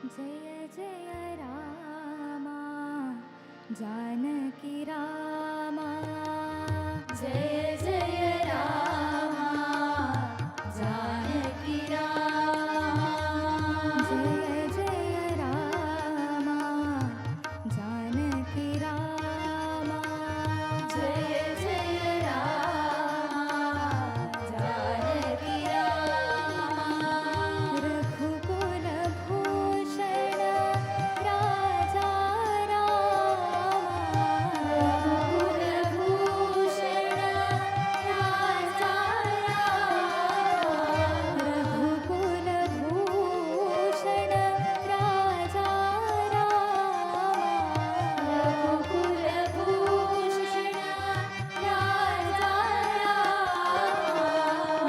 जय जय रामा जानकी रामा जय जय रामा जानकी रामा जय जय रामा जानकी रामा जय जय रामा जानकी रामा रघुकुल भूषण राजा रामा रघुकुल भूषण राजा रामा रघुकुल भूषण राजा रामा रघुकुल भूषण राजा रामा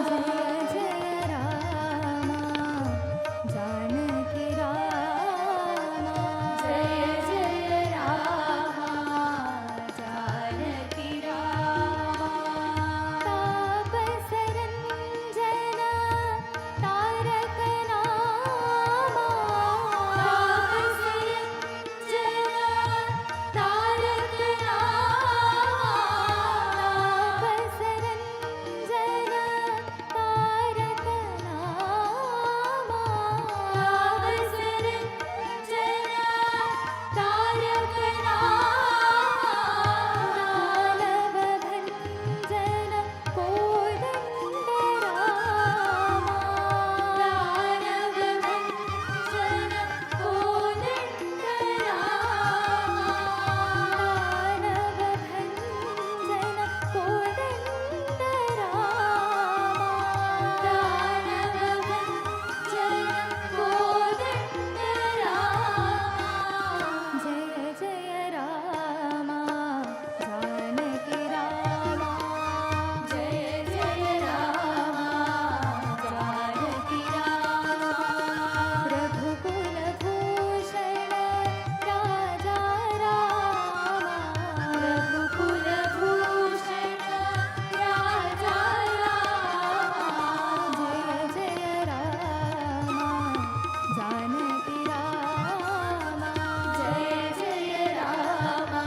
जय जय रामा जानकी रामा जय जय रामा जानकी रामा तापस रंजन तारक नामा तापस रंजन तारक नामा तापस रंजन तारक नामा तापस रंजन तारक नामा दानव भंजन कोदंड रामा दानव भंजन कोदंड रामा दानव भंजन कोदंड रामा दानव भंजन कोदंड रामा जय जय रामा जानकी रामा जय जय रामा जानकी रामा रघुकुल भूषण राजा रामा रघुकुल भूषण राजा रामा जय जय रामा जानकी रामा जय जय रामा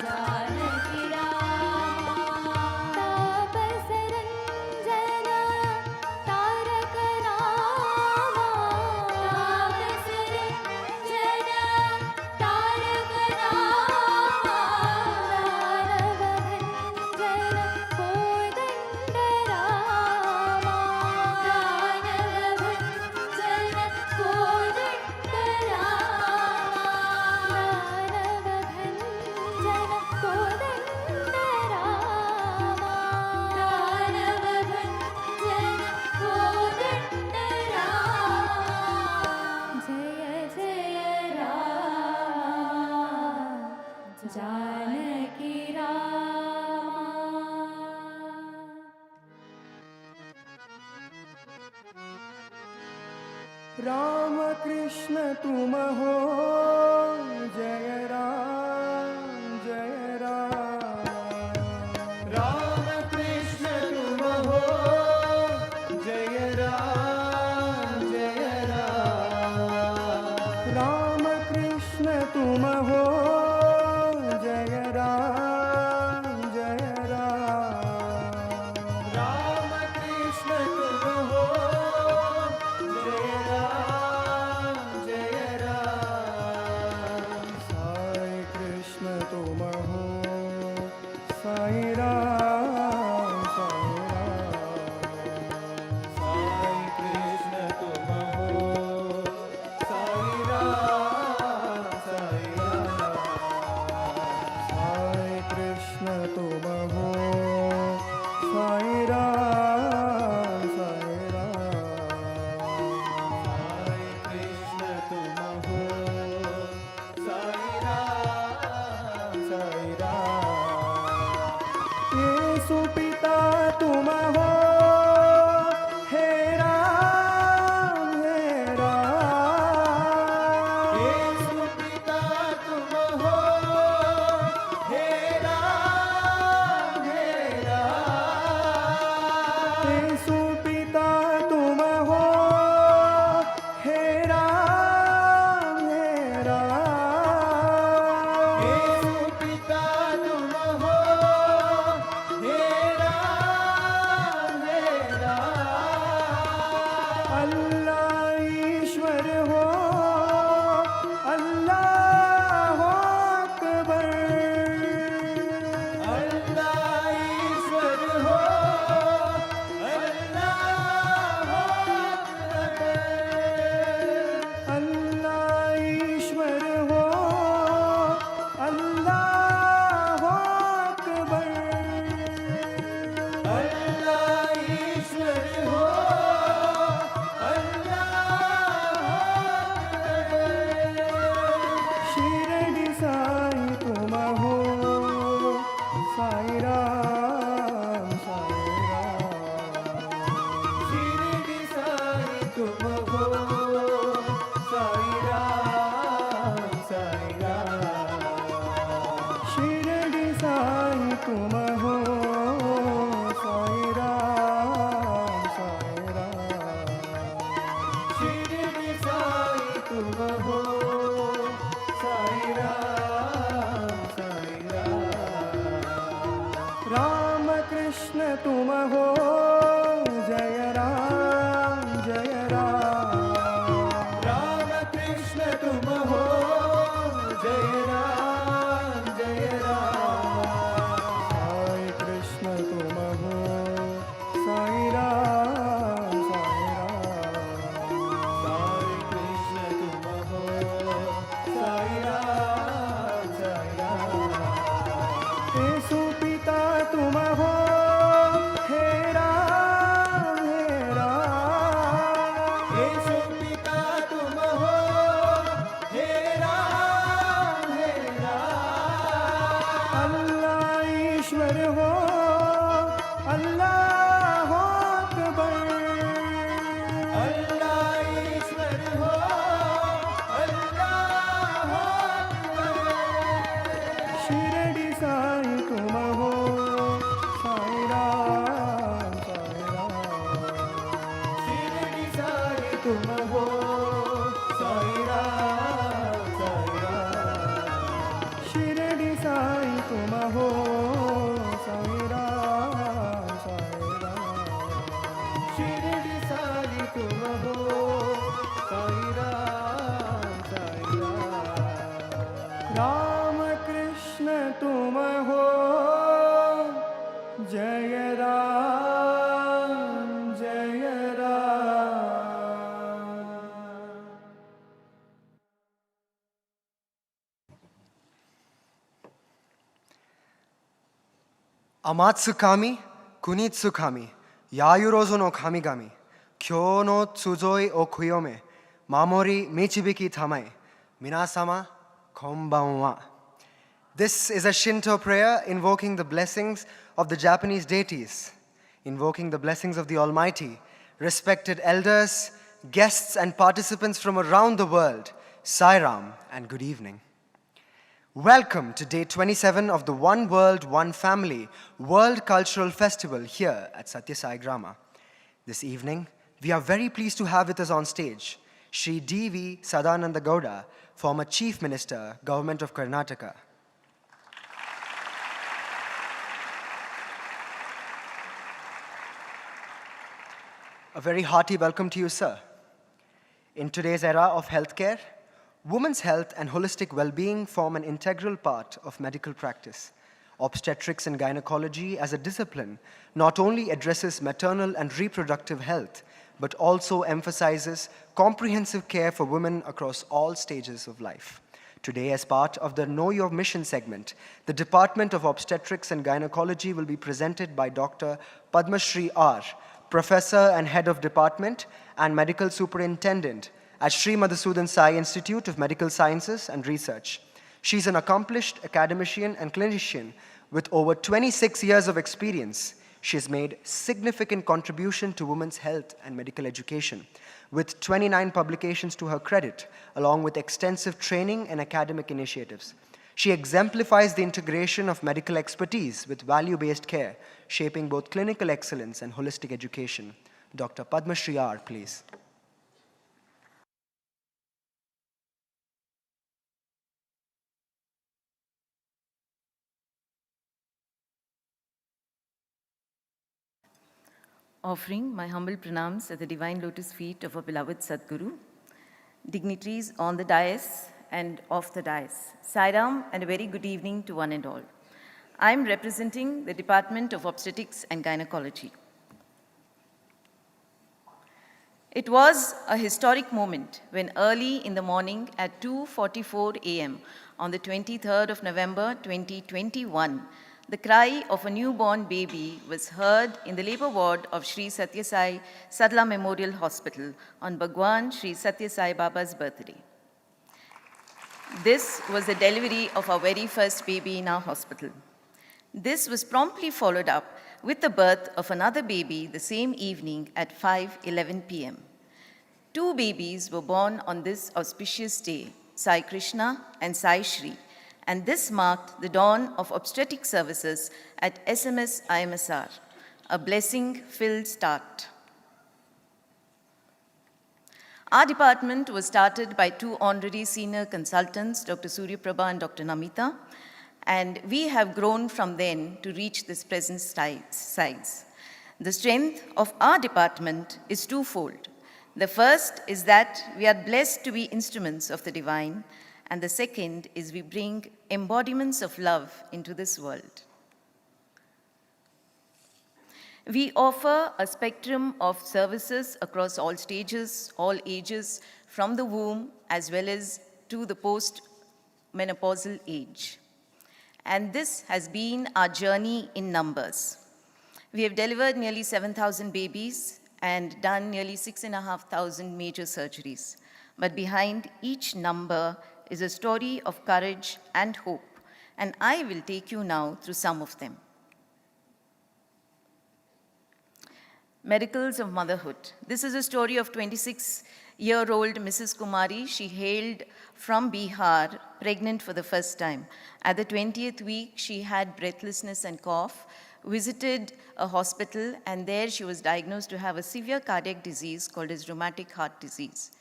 जानकी रामा तापस रंजन तारक नामा तापस रंजन तारक नामा दानव भंजन कोदंड रामा दानव भंजन कोदंड रामा दानव भंजन कोदंड रामा दानव भंजन कोदंड रामा जय जय रामा जानकी रामा राम कृष्ण तुम हो जय राम जय राम राम कृष्ण तुम हो जय राम जय राम राम कृष्ण तुम हो जय राम जय राम राम कृष्ण तुम हो जय राम जय राम अल्लाह ईश्वर हो, अल्लाह अकबर। अल्लाह ईश्वर हो, अल्लाह अकबर। अल्लाह ईश्वर हो, अल्लाह अकबर। अल्लाह ईश्वर हो, शिरडी साई तुम हो, साई राम साई राम। शिरडी साई तुम हो, साई राम साई राम। शिरडी साई तुम हो, साई राम साई राम। शिरडी साई तुम हो, साई राम साई राम। राम कृष्ण तुम हो, जय राम जय राम। राम कृष्ण तुम हो, जय राम जय राम। साई कृष्ण तुम हो, साई राम साई राम। साई कृष्ण तुम हो, साई राम साई राम। येसु पिता तुम हो, हे राम हे राम। येसु पिता तुम हो, हे राम हे राम। अल्लाह ईश्वर हो, अल्लाह अकबर। अल्लाह ईश्वर हो, अल्लाह अकबर। शिरडी साई तुम हो, साई राम साई राम। शिरडी साई तुम हो, साई राम साई राम। शिरडी साई तुम हो, साई राम साई राम। शिरडी साई तुम हो, साई राम साई राम। राम कृष्ण तुम हो, जय राम जय Ram. Amatsukami, kunitsukami, yayurozo no kamigami, kyo no tsuzoi o kuyome, mamori michibiki tamai, minasama konbanwa. This is a Shinto prayer invoking the blessings of the Japanese deities, invoking the blessings of the Almighty, respected elders, guests and participants from around the world, Sairam and good evening. Welcome to day 27 of the One World, One Family World Cultural Festival here at Sathya Sai Grama. This evening, we are very pleased to have with us on stage Sri D.V. Sadananda Gowda, former Chief Minister, Government of Karnataka. A very hearty welcome to you, sir. In today's era of healthcare, women's health and holistic well-being form an integral part of medical practice. Obstetrics and gynecology as a discipline not only addresses maternal and reproductive health, but also emphasizes comprehensive care for women across all stages of life. Today, as part of the Know Your Mission segment, the Department of Obstetrics and Gynecology will be presented by Dr. Padma Shri R., Professor and Head of Department and Medical Superintendent at Sri Madhusudan Sai Institute of Medical Sciences and Research. She's an accomplished academician and clinician with over 26 years of experience. She has made significant contribution to women's health and medical education, with 29 publications to her credit, along with extensive training and academic initiatives. She exemplifies the integration of medical expertise with value-based care, shaping both clinical excellence and holistic education. Dr. Padma Shri R., please. Offering my humble pranams at the divine lotus feet of our beloved Sadguru, dignitaries on the dais and off the dais. Sairam and a very good evening to one and all. I am representing the Department of Obstetrics and Gynecology. It was a historic moment when early in the morning at 2:44 a.m. on the 23rd of November 2021, the cry of a newborn baby was heard in the labor ward of Sri Sathya Sai Sadla Memorial Hospital on Bhagwan Sri Sathya Sai Baba's birthday. This was the delivery of our very first baby in our hospital. This was promptly followed up with the birth of another baby the same evening at 5:11 p.m. 2 babies were born on this auspicious day, Sai Krishna and Sai Shri, and this marked the dawn of obstetric services at SMSGHM, a blessing-filled start. Our department was started by 2 honorary senior consultants, Dr. Surya Prabha and Dr. Namita, and we have grown from then to reach this present size. The strength of our department is twofold. The first is that we are blessed to be instruments of the divine, and the second is we bring embodiments of love into this world. We offer a spectrum of services across all stages, all ages, from the womb as well as to the post-menopausal age. And this has been our journey in numbers. We have delivered nearly 7,000 babies and done nearly 6,500 major surgeries. But behind each number is a story of courage and hope, and I will take you now through some of them. Miracles of motherhood. This is a story of 26-year-old Mrs. Kumari. She hailed from Bihar, pregnant for the first time. At the 20th week, she had breathlessness and cough, visited a hospital, and there she was diagnosed to have a severe cardiac disease called as rheumatic heart disease.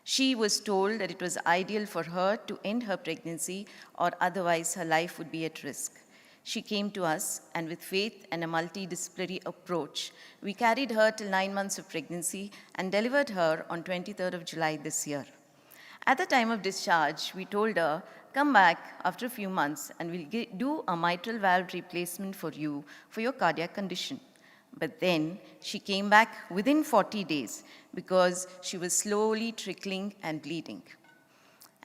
She was told that it was ideal for her to end her pregnancy or otherwise her life would be at risk. She came to us, and with faith and a multidisciplinary approach, we carried her till 9 months of pregnancy and delivered her on 23rd of July this year. At the time of discharge, we told her, come back after a few months and we'll do a mitral valve replacement for you for your cardiac condition. But then she came back within 40 days because she was slowly trickling and bleeding.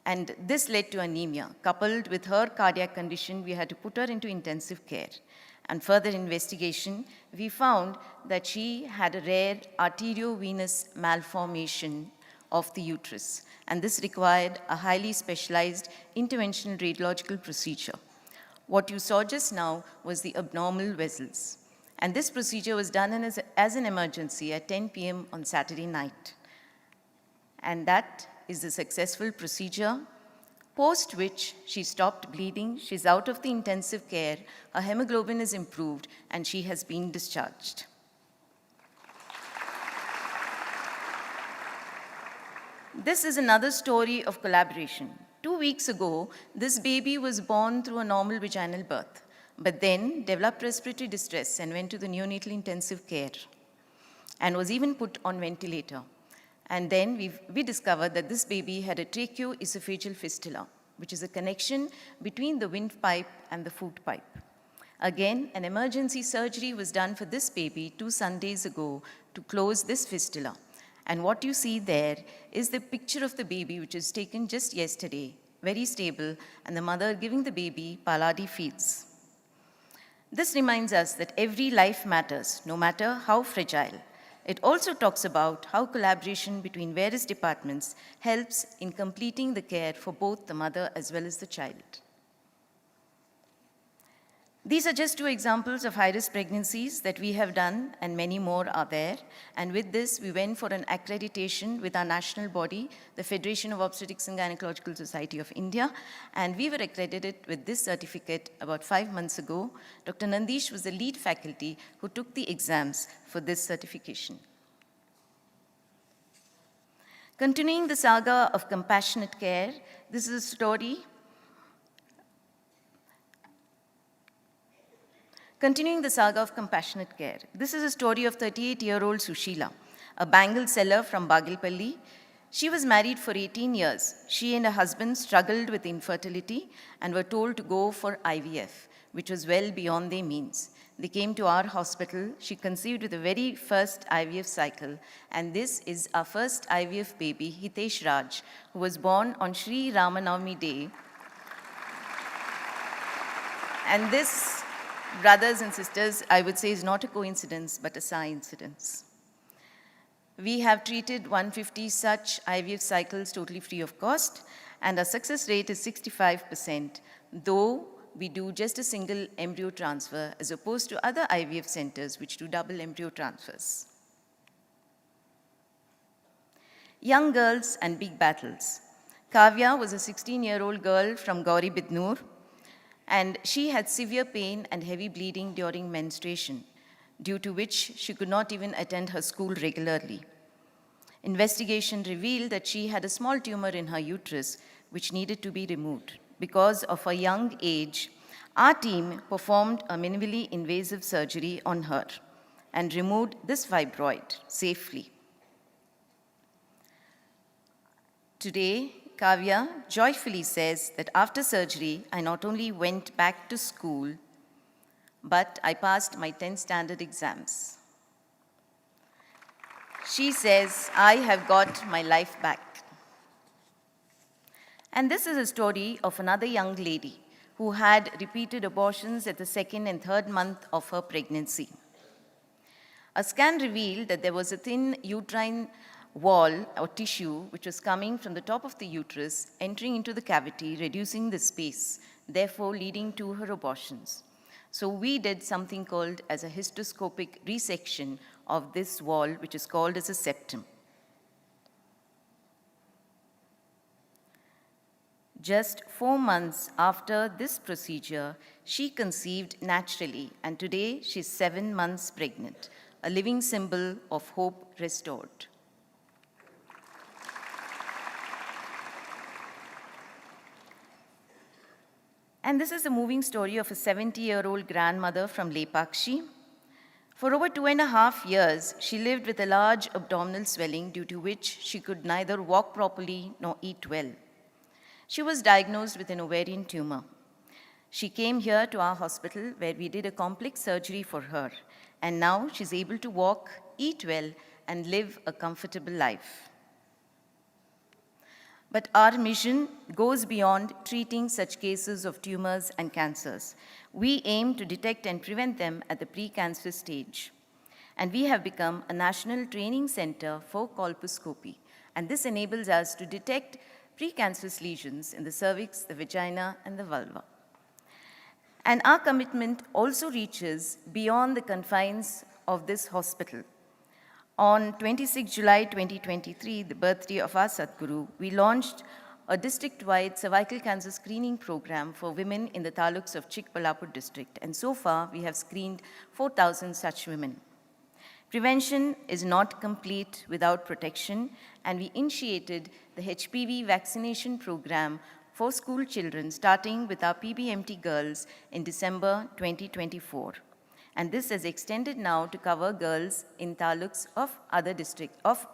And this led to anemia. Coupled with her cardiac condition, we had to put her into intensive care. And further investigation, we found that she had a rare arteriovenous malformation of the uterus. And this required a highly specialized interventional radiological procedure. What you saw just now was the abnormal vessels. And this procedure was done as an emergency at 10 p.m. on Saturday night. And that is the successful procedure, post which she stopped bleeding, she's out of the intensive care, her hemoglobin is improved, and she has been discharged. This is another story of collaboration. 2 weeks ago, this baby was born through a normal vaginal birth, but then developed respiratory distress and went to the neonatal intensive care and was even put on ventilator. And then we discovered that this baby had a tracheoesophageal fistula, which is a connection between the windpipe and the food pipe. Again, an emergency surgery was done for this baby 2 Sundays ago to close this fistula. And what you see there is the picture of the baby, which was taken just yesterday, very stable, and the mother giving the baby Paladi feeds. This reminds us that every life matters, no matter how fragile. It also talks about how collaboration between various departments helps in completing the care for both the mother as well as the child. These are just 2 examples of high-risk pregnancies that we have done, and many more are there. And with this, we went for an accreditation with our national body, the Federation of Obstetrics and Gynecological Society of India, and we were accredited with this certificate about 5 months ago. Dr. Nandish was the lead faculty who took the exams for this certification. Continuing the saga of compassionate care, this is a story Continuing the saga of compassionate care, this is a story of 38-year-old Sushila, a bangle seller from Bagilpalli. She was married for 18 years. She and her husband struggled with infertility and were told to go for IVF, which was well beyond their means. They came to our hospital. She conceived with the very first IVF cycle, and this is our first IVF baby, Hitesh Raj, who was born on Sri Ramanavami Day. And this, brothers and sisters, I would say is not a coincidence, but a coincidence. We have treated 150 such IVF cycles totally free of cost, and our success rate is 65%, though we do just a single embryo transfer as opposed to other IVF centers which do double embryo transfers. Young girls and big battles. Kavya was a 16-year-old girl from Gauri Bidnoor, and she had severe pain and heavy bleeding during menstruation, due to which she could not even attend her school regularly. Investigation revealed that she had a small tumor in her uterus which needed to be removed. Because of her young age, our team performed a minimally invasive surgery on her and removed this fibroid safely. Today, Kavya joyfully says that after surgery, I not only went back to school, but I passed my 10th standard exams. She says, I have got my life back. And this is a story of another young lady who had repeated abortions at the 2nd and 3rd month of her pregnancy. A scan revealed that there was a thin uterine wall or tissue which was coming from the top of the uterus, entering into the cavity, reducing the space, therefore leading to her abortions. So we did something called as a hysteroscopic resection of this wall, which is called as a septum. Just 4 months after this procedure, she conceived naturally, and today she's 7 months pregnant, a living symbol of hope restored. And this is the moving story of a 70-year-old grandmother from Lepakshi. For over 2.5 years, she lived with a large abdominal swelling due to which she could neither walk properly nor eat well. She was diagnosed with an ovarian tumor. She came here to our hospital where we did a complex surgery for her, and now she's able to walk, eat well, and live a comfortable life. But our mission goes beyond treating such cases of tumors and cancers. We aim to detect and prevent them at the pre-cancer stage. And we have become a national training center for colposcopy. And this enables us to detect precancerous lesions in the cervix, the vagina, and the vulva. And our commitment also reaches beyond the confines of this hospital. On 26 July 2023, the birthday of our Sadhguru, we launched a district-wide cervical cancer screening program for women in the taluks of Chikbalapur district. And so far, we have screened 4,000 such women. Prevention is not complete without protection, and we initiated the HPV vaccination program for school children, starting with our PBMT girls in December 2024. And this has extended now to cover girls in taluks of other district, of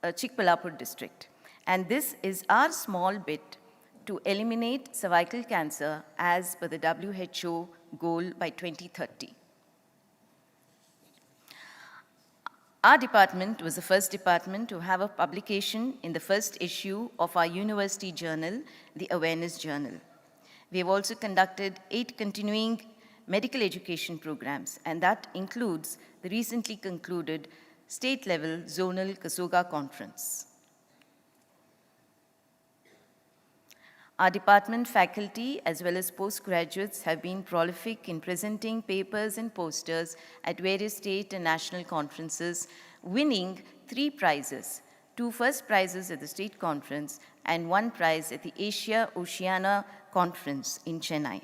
Chikbalapur district. And this is our small bit to eliminate cervical cancer as per the WHO goal by 2030. Our department was the first department to have a publication in the first issue of our university journal, the Awareness Journal. We have also conducted 8 continuing medical education programs, and that includes the recently concluded state-level zonal Kasoga conference. Our department faculty as well as postgraduates have been prolific in presenting papers and posters at various state and national conferences, winning 3 prizes, 2 first prizes at the state conference and 1 prize at the Asia Oceania conference in Chennai.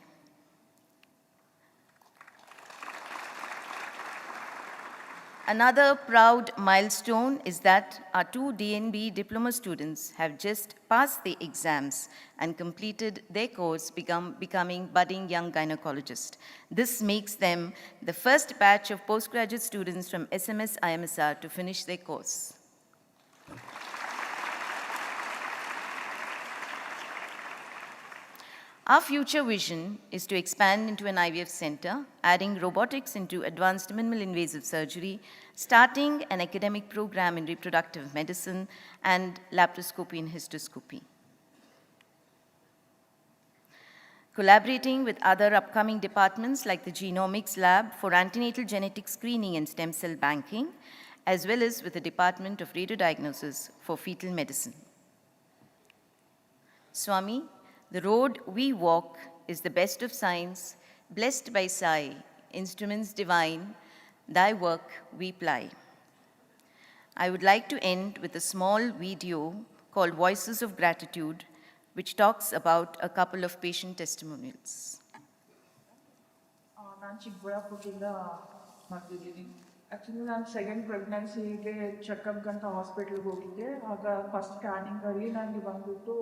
Another proud milestone is that our two DNB diploma students have just passed the exams and completed their course, becoming budding young gynecologists. This makes them the first batch of postgraduate students from SMS IMSR to finish their course. Our future vision is to expand into an IVF center, adding robotics into advanced minimal invasive surgery, starting an academic program in reproductive medicine, and laparoscopy and hysteroscopy. Collaborating with other upcoming departments like the Genomics Lab for antenatal genetic screening and stem cell banking, as well as with the Department of Radiodiagnosis for fetal medicine. Swami, the road we walk is the best of science, blessed by Sai, instruments divine, thy work we ply. I would like to end with a small video called Voices of Gratitude, which talks about a couple of patient testimonials. ನಾನು ಚಿಕ್ಕಬಳ್ಳಾಪುರದಿಂದ ಮಾಡ್ತಿದ್ದೀನಿ. Actually ನಾನು second ಪ್ರೆಗ್ನೆನ್ಸಿಗೆ ಚೆಕಪ್ಗೆ ಅಂತ ಹಾಸ್ಪಿಟ್ಲಿಗೆ ಹೋಗಿದ್ದೆ. ಆಗ first ಸ್ಕ್ಯಾನಿಂಗಲ್ಲಿ ನನಗೆ ಬಂದ್ಬಿಟ್ಟು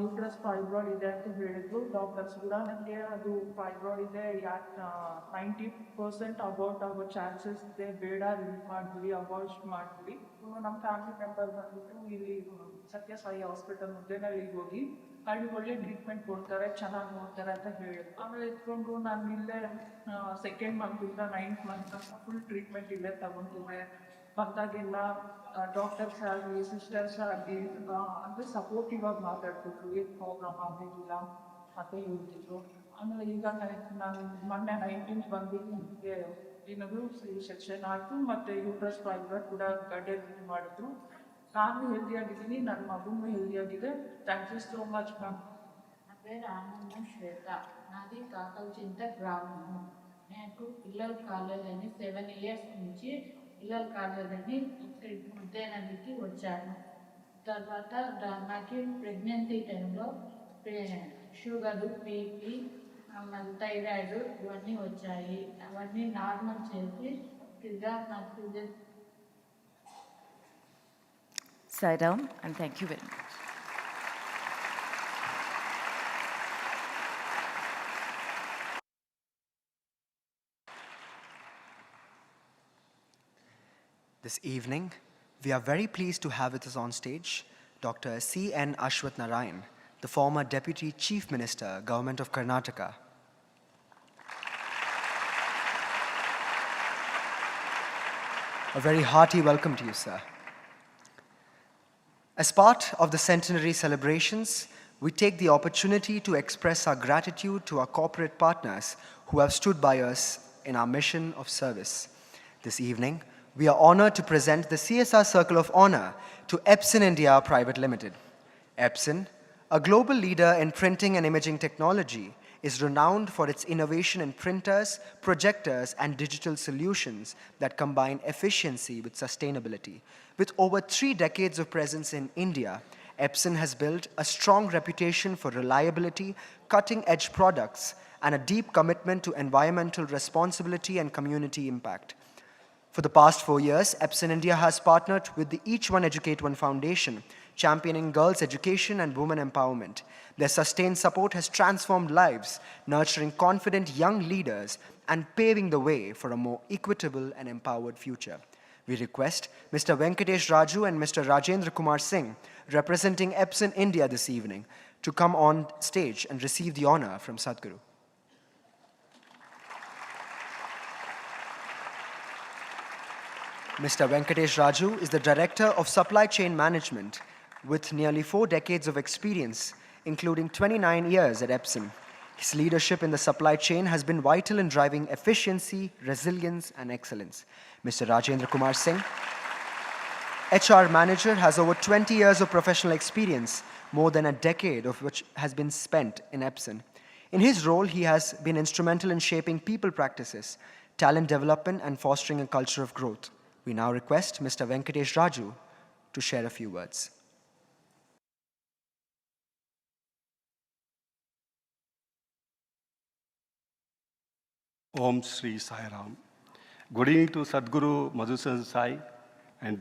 uterus fibroid ಇದೆ ಅಂತ ಹೇಳಿದ್ರು ಡಾಕ್ಟರ್ಸ್ ಕೂಡ. ನನಗೆ ಅದು ಫೈಬ್ರಾಯ್ಡ್ ಇದೆ, 90% ಅಬೌಟ್ ಆಗೋ ಚಾನ್ಸಸ್ ಇದೆ, ಬೇಡ ರಿಲೀವ್ ಮಾಡಿಬಿಡಿ, ಅವಾಯ್ಡ್ ಮಾಡಿಬಿಡಿ. ನಮ್ಮ ಫ್ಯಾಮಿಲಿ ಮೆಂಬರ್ ಬಂದ್ಬಿಟ್ಟು ಇಲ್ಲಿ ಸತ್ಯ ಸಾಯಿ ಹಾಸ್ಪಿಟಲ್ ಮುದ್ದೇನಹಳ್ಳಿಗೆ ಹೋಗಿ ಅಲ್ಲಿ ಒಳ್ಳೆ ಟ್ರೀಟ್ಮೆಂಟ್ ಕೊಡ್ತಾರೆ, ಚೆನ್ನಾಗಿ ನೋಡ್ತಾರೆ ಅಂತ ಹೇಳಿದ್ರು. ಆಮೇಲೆ ಎತ್ಕೊಂಡು ನಾನು ಇಲ್ಲೇ ಸೆಕೆಂಡ್ ಮಂತಿಂದ 9th ಮಂತ್ ಫುಲ್ ಟ್ರೀಟ್ಮೆಂಟ್ ಇಲ್ಲೇ ತಗೊಂಡಿದ್ದೆ. ಬಂದಾಗೆಲ್ಲ ಡಾಕ್ಟರ್ಸ್ ಆಗಲಿ ಸಿಸ್ಟರ್ಸ್ ಆಗಲಿ ಅಂದರೆ ಸಪೋರ್ಟಿವ್ ಆಗಿ ಮಾತಾಡ್ತಿದ್ರು, ಏನು ಪ್ರಾಬ್ಲಮ್ ಆಗಿಲ್ಲ ಅಂತ ಹೇಳ್ತಿದ್ರು. ಆಮೇಲೆ ಈಗ ನಾನು ಮೊನ್ನೆ 19th ಬಂದ್ಬಿಟ್ಟು ನನಗೆ ಏನಾದರೂ ಸೆಕ್ಷನ್ ಆಯಿತು ಮತ್ತು ಯೂಟ್ರಸ್ ಫೈಬ್ರಾಯ್ಡ್ ಕೂಡ ಗಡ್ಡೆ ರಿಮೂವ್ ಮಾಡಿದ್ರು. ನಾನು ಹೆಲ್ದಿಯಾಗಿದ್ದೀನಿ, ನನ್ನ ಮಗುನೂ ಹೆಲ್ದಿಯಾಗಿದೆ. Thank you so much ma'am. నా పేరు ఆనంద శ్వేత, నాది కాకల్చింత గ్రామము. నాకు పిల్లలు కాలేదని 7 years నుంచి పిల్లలు కాలేదని ముద్దేనహళ్ళికి వచ్చాను. తర్వాత నాకు ప్రెగ్నెన్సీ టైంలో షుగరు, బీపీ, థైరాయిడ్ ఇవన్నీ వచ్చాయి. అవన్నీ నార్మల్ చేసి నాకు Sit down and thank you very much. This evening, we are very pleased to have with us on stage Dr. C.N. Ashwath, the former Deputy Chief Minister, Government of Karnataka. A very hearty welcome to you, sir. As part of the centenary celebrations, we take the opportunity to express our gratitude to our corporate partners who have stood by us in our mission of service. This evening, we are honored to present the CSR Circle of Honor to Epson India Private Limited. Epson, a global leader in printing and imaging technology, is renowned for its innovation in printers, projectors, and digital solutions that combine efficiency with sustainability. With over 3 decades of presence in India, Epson has built a strong reputation for reliability, cutting-edge products, and a deep commitment to environmental responsibility and community impact. For the past 4 years, Epson India has partnered with the Each One Educate One Foundation, championing girls' education and women empowerment. Their sustained support has transformed lives, nurturing confident young leaders and paving the way for a more equitable and empowered future. We request Mr. Venkatesh Raju and Mr. Rajendra Kumar Singh, representing Epson India this evening, to come on stage and receive the honor from Sadhguru. Mr. Venkatesh Raju is the Director of Supply Chain Management with nearly 4 decades of experience, including 29 years at Epson. His leadership in the supply chain has been vital in driving efficiency, resilience, and excellence. Mr. Rajendra Kumar Singh, HR Manager, has over 20 years of professional experience, more than a decade of which has been spent in Epson. In his role, he has been instrumental in shaping people practices, talent development, and fostering a culture of growth. We now request Mr. Venkatesh Raju to share a few words. Om Sri Sai Ram. Good evening to Sadhguru Madhusudan Sai and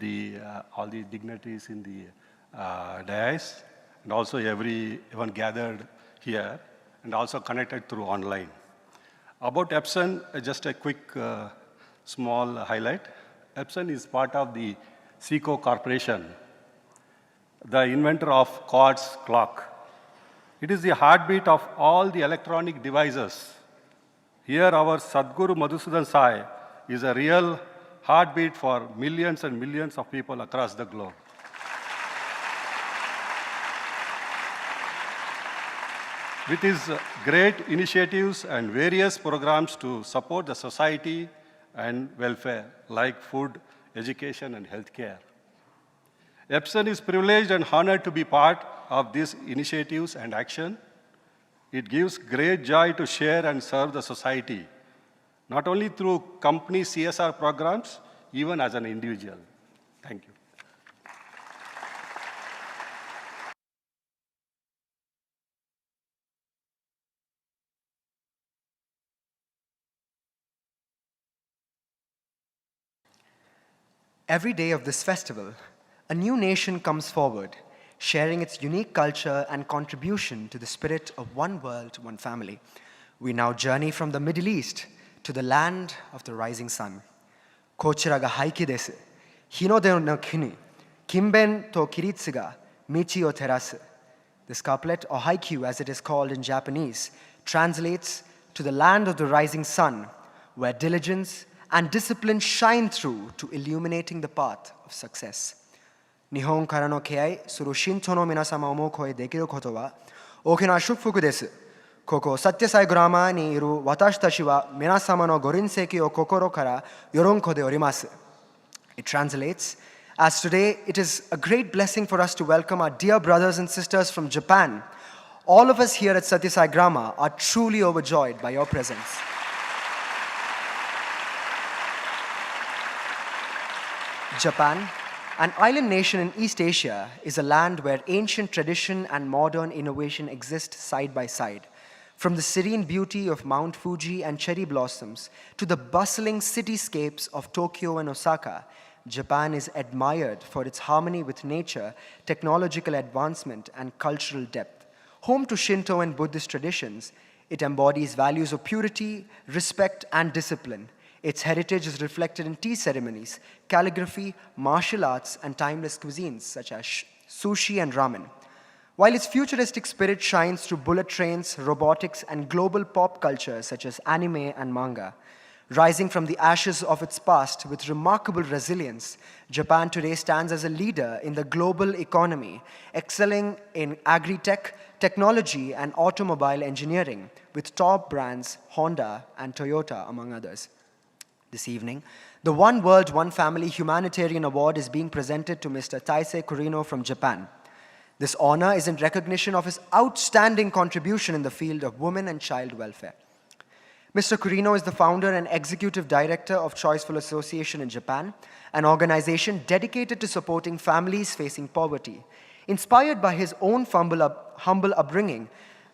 all the dignitaries in the dais, and also everyone gathered here and also connected through online. About Epson, just a quick small highlight. Epson is part of the Seco Corporation, the inventor of quartz clock. It is the heartbeat of all the electronic devices. Here our Sadhguru Madhusudan Sai is a real heartbeat for millions and millions of people across the globe. With his great initiatives and various programs to support the society and welfare, like food, education, and healthcare. Epson is privileged and honored to be part of these initiatives and action. It gives great joy to share and serve the society, not only through company CSR programs, even as an individual. Thank you. Every day of this festival, a new nation comes forward, sharing its unique culture and contribution to the spirit of one world, one family. We now journey from the Middle East to the land of the rising sun. Kochiraga haiki desu. Hinode no kini. Kimben to kiritsuga michi o terasu. This couplet, or haiku as it is called in Japanese, translates to the land of the rising sun, where diligence and discipline shine through to illuminating the path of success. Nihon kara no keiai suru shinto no minasama o mokoi dekiru koto wa oki na shufuku desu. Koko Sathya Sai Grama ni iru watashi tachi wa minasama no gorinseki o kokoro kara yoronko de orimasu. It translates as today it is a great blessing for us to welcome our dear brothers and sisters from Japan. All of us here at Sathya Sai Grama are truly overjoyed by your presence. Japan, an island nation in East Asia, is a land where ancient tradition and modern innovation exist side by side. From the serene beauty of Mount Fuji and cherry blossoms to the bustling cityscapes of Tokyo and Osaka, Japan is admired for its harmony with nature, technological advancement, and cultural depth. Home to Shinto and Buddhist traditions, it embodies values of purity, respect, and discipline. Its heritage is reflected in tea ceremonies, calligraphy, martial arts, and timeless cuisines such as sushi and ramen. While its futuristic spirit shines through bullet trains, robotics, and global pop culture such as anime and manga, rising from the ashes of its past with remarkable resilience, Japan today stands as a leader in the global economy, excelling in agri-tech, technology, and automobile engineering with top brands Honda and Toyota, among others. This evening, the One World, One Family Humanitarian Award is being presented to Mr. Taisei Kurino from Japan. This honor is in recognition of his outstanding contribution in the field of women and child welfare. Mr. Kurino is the founder and executive director of Choiceful Association in Japan, an organization dedicated to supporting families facing poverty. Inspired by his own humble upbringing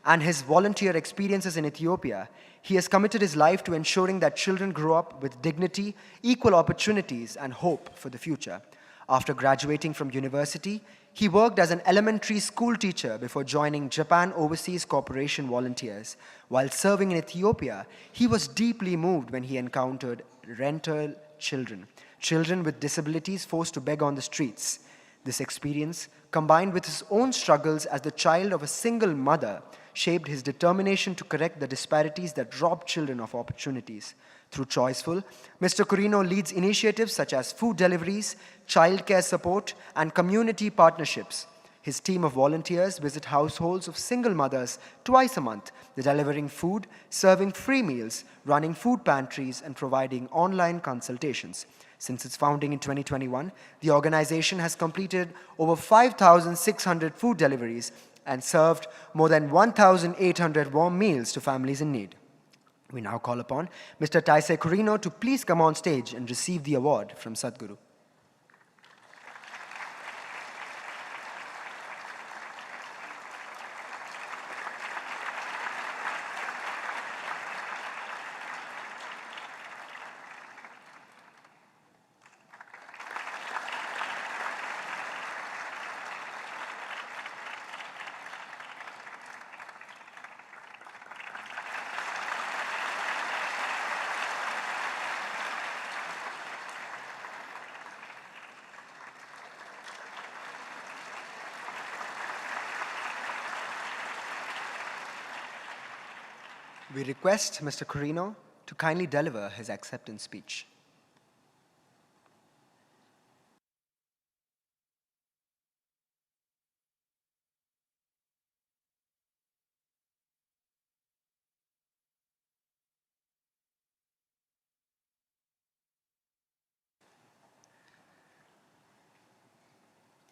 and his volunteer experiences in Ethiopia, he has committed his life to ensuring that children grow up with dignity, equal opportunities, and hope for the future. After graduating from university, he worked as an elementary school teacher before joining Japan Overseas Corporation Volunteers. While serving in Ethiopia, he was deeply moved when he encountered rental children with disabilities forced to beg on the streets. This experience, combined with his own struggles as the child of a single mother, shaped his determination to correct the disparities that rob children of opportunities. Through Choiceful, Mr. Kurino leads initiatives such as food deliveries, childcare support, and community partnerships. His team of volunteers visit households of single mothers twice a month, delivering food, serving free meals, running food pantries, and providing online consultations. Since its founding in 2021, the organization has completed over 5,600 food deliveries and served more than 1,800 warm meals to families in need. We now call upon Mr. Taisei Kurino to please come on stage and receive the award from Sadhguru. We request Mr. Corino to kindly deliver his acceptance speech.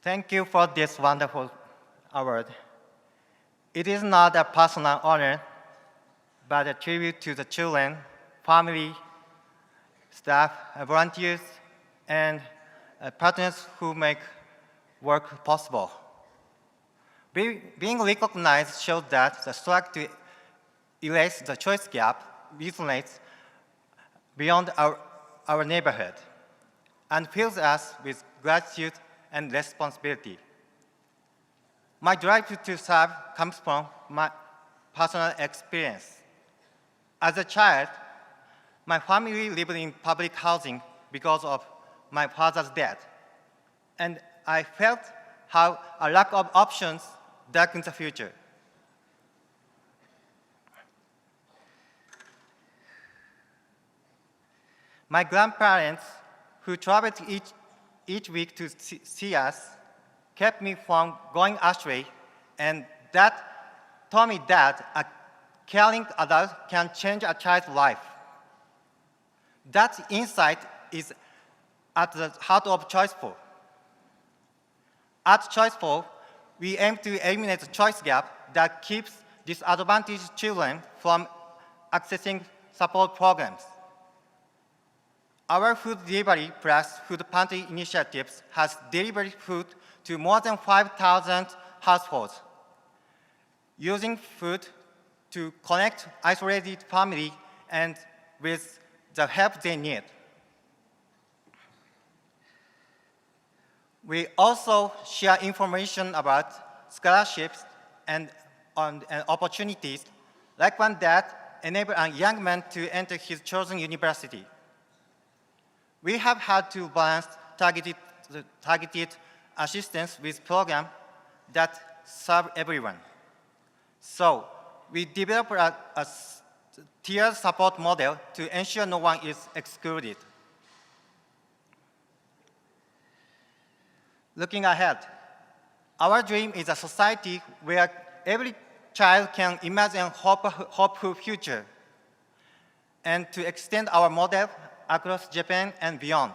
Thank you for this wonderful award. It is not a personal honor, but a tribute to the children, family, staff, volunteers, and partners who make work possible. Being recognized shows that the struggle to erase the choice gap resonates beyond our neighborhood and fills us with gratitude and responsibility. My drive to serve comes from my personal experience. As a child, my family lived in public housing because of my father's death, and I felt how a lack of options darkens the future. My grandparents, who traveled each week to see us, kept me from going astray, and that taught me that a caring adult can change a child's life. That insight is at the heart of Choiceful. At Choiceful, we aim to eliminate the choice gap that keeps disadvantaged children from accessing support programs. Our food delivery plus food pantry initiatives has delivered food to more than 5,000 households, using food to connect isolated families and with the help they need. We also share information about scholarships and opportunities, like one that enables a young man to enter his chosen university. We have had to balance targeted assistance with programs that serve everyone. So we developed a tiered support model to ensure no one is excluded. Looking ahead, our dream is a society where every child can imagine a hopeful future, and to extend our model across Japan and beyond.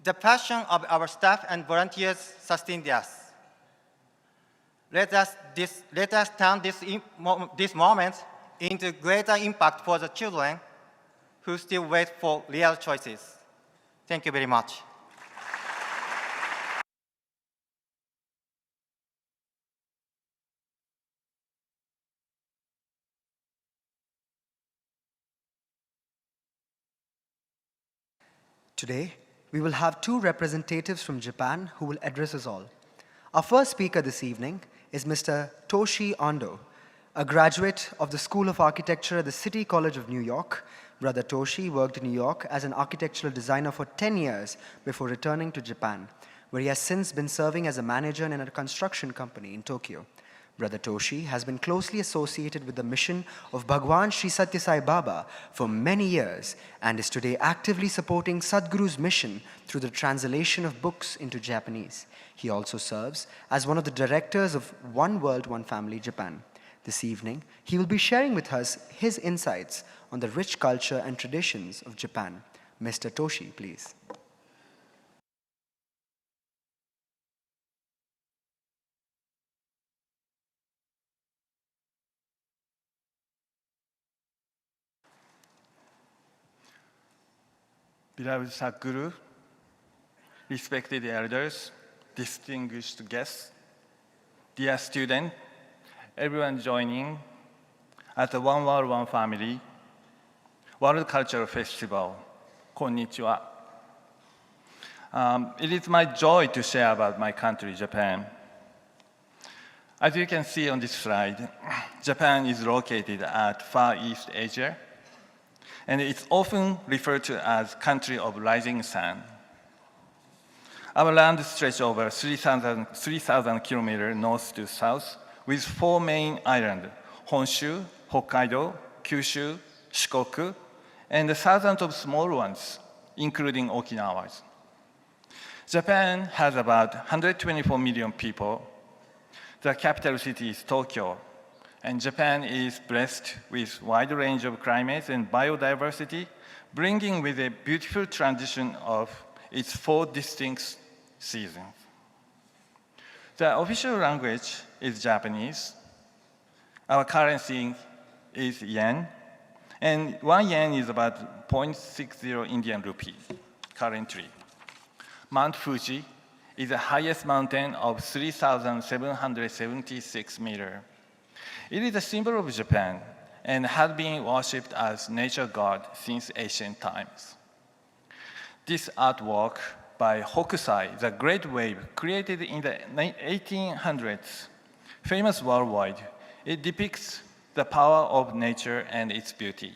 The passion of our staff and volunteers sustains us. Let us turn this moment into greater impact for the children who still wait for real choices. Thank you very much. Today, we will have two representatives from Japan who will address us all. Our first speaker this evening is Mr. Toshi Ando, a graduate of the School of Architecture at the City College of New York. Brother Toshi worked in New York as an architectural designer for 10 years before returning to Japan, where he has since been serving as a manager in a construction company in Tokyo. Brother Toshi has been closely associated with the mission of Bhagwan Sri Sathya Sai Baba for many years and is today actively supporting Sadhguru's mission through the translation of books into Japanese. He also serves as one of the directors of One World, One Family Japan. This evening, he will be sharing with us his insights on the rich culture and traditions of Japan. Mr. Toshi, please. Beloved Sadhguru, respected elders, distinguished guests, dear students, everyone joining at the One World, One Family World Cultural Festival. Konnichiwa. It is my joy to share about my country, Japan. As you can see on this slide, Japan is located at Far East Asia, and it's often referred to as country of rising sun. Our land stretches over 3,000 kilometers north to south with 4 main islands, Honshu, Hokkaido, Kyushu, Shikoku, and thousands of small ones, including Okinawas. Japan has about 124 million people. The capital city is Tokyo, and Japan is blessed with a wide range of climates and biodiversity, bringing with a beautiful transition of its 4 distinct seasons. The official language is Japanese. Our currency is yen, and 1 yen is about 0.60 Indian rupee currently. Mount Fuji is the highest mountain of 3,776 meters. It is a symbol of Japan and has been worshipped as nature god since ancient times. This artwork by Hokusai, the Great Wave, created in the 1800s, famous worldwide. It depicts the power of nature and its beauty.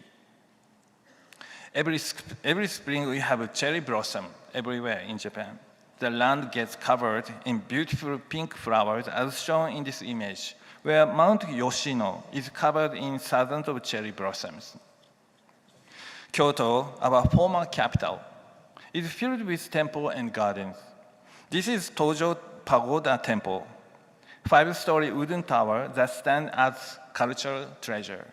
Every spring we have a cherry blossom everywhere in Japan. The land gets covered in beautiful pink flowers as shown in this image, where Mount Yoshino is covered in thousands of cherry blossoms. Kyoto, our former capital, is filled with temples and gardens. This is Tojo Pagoda Temple, 5-story wooden tower that stands as cultural treasure.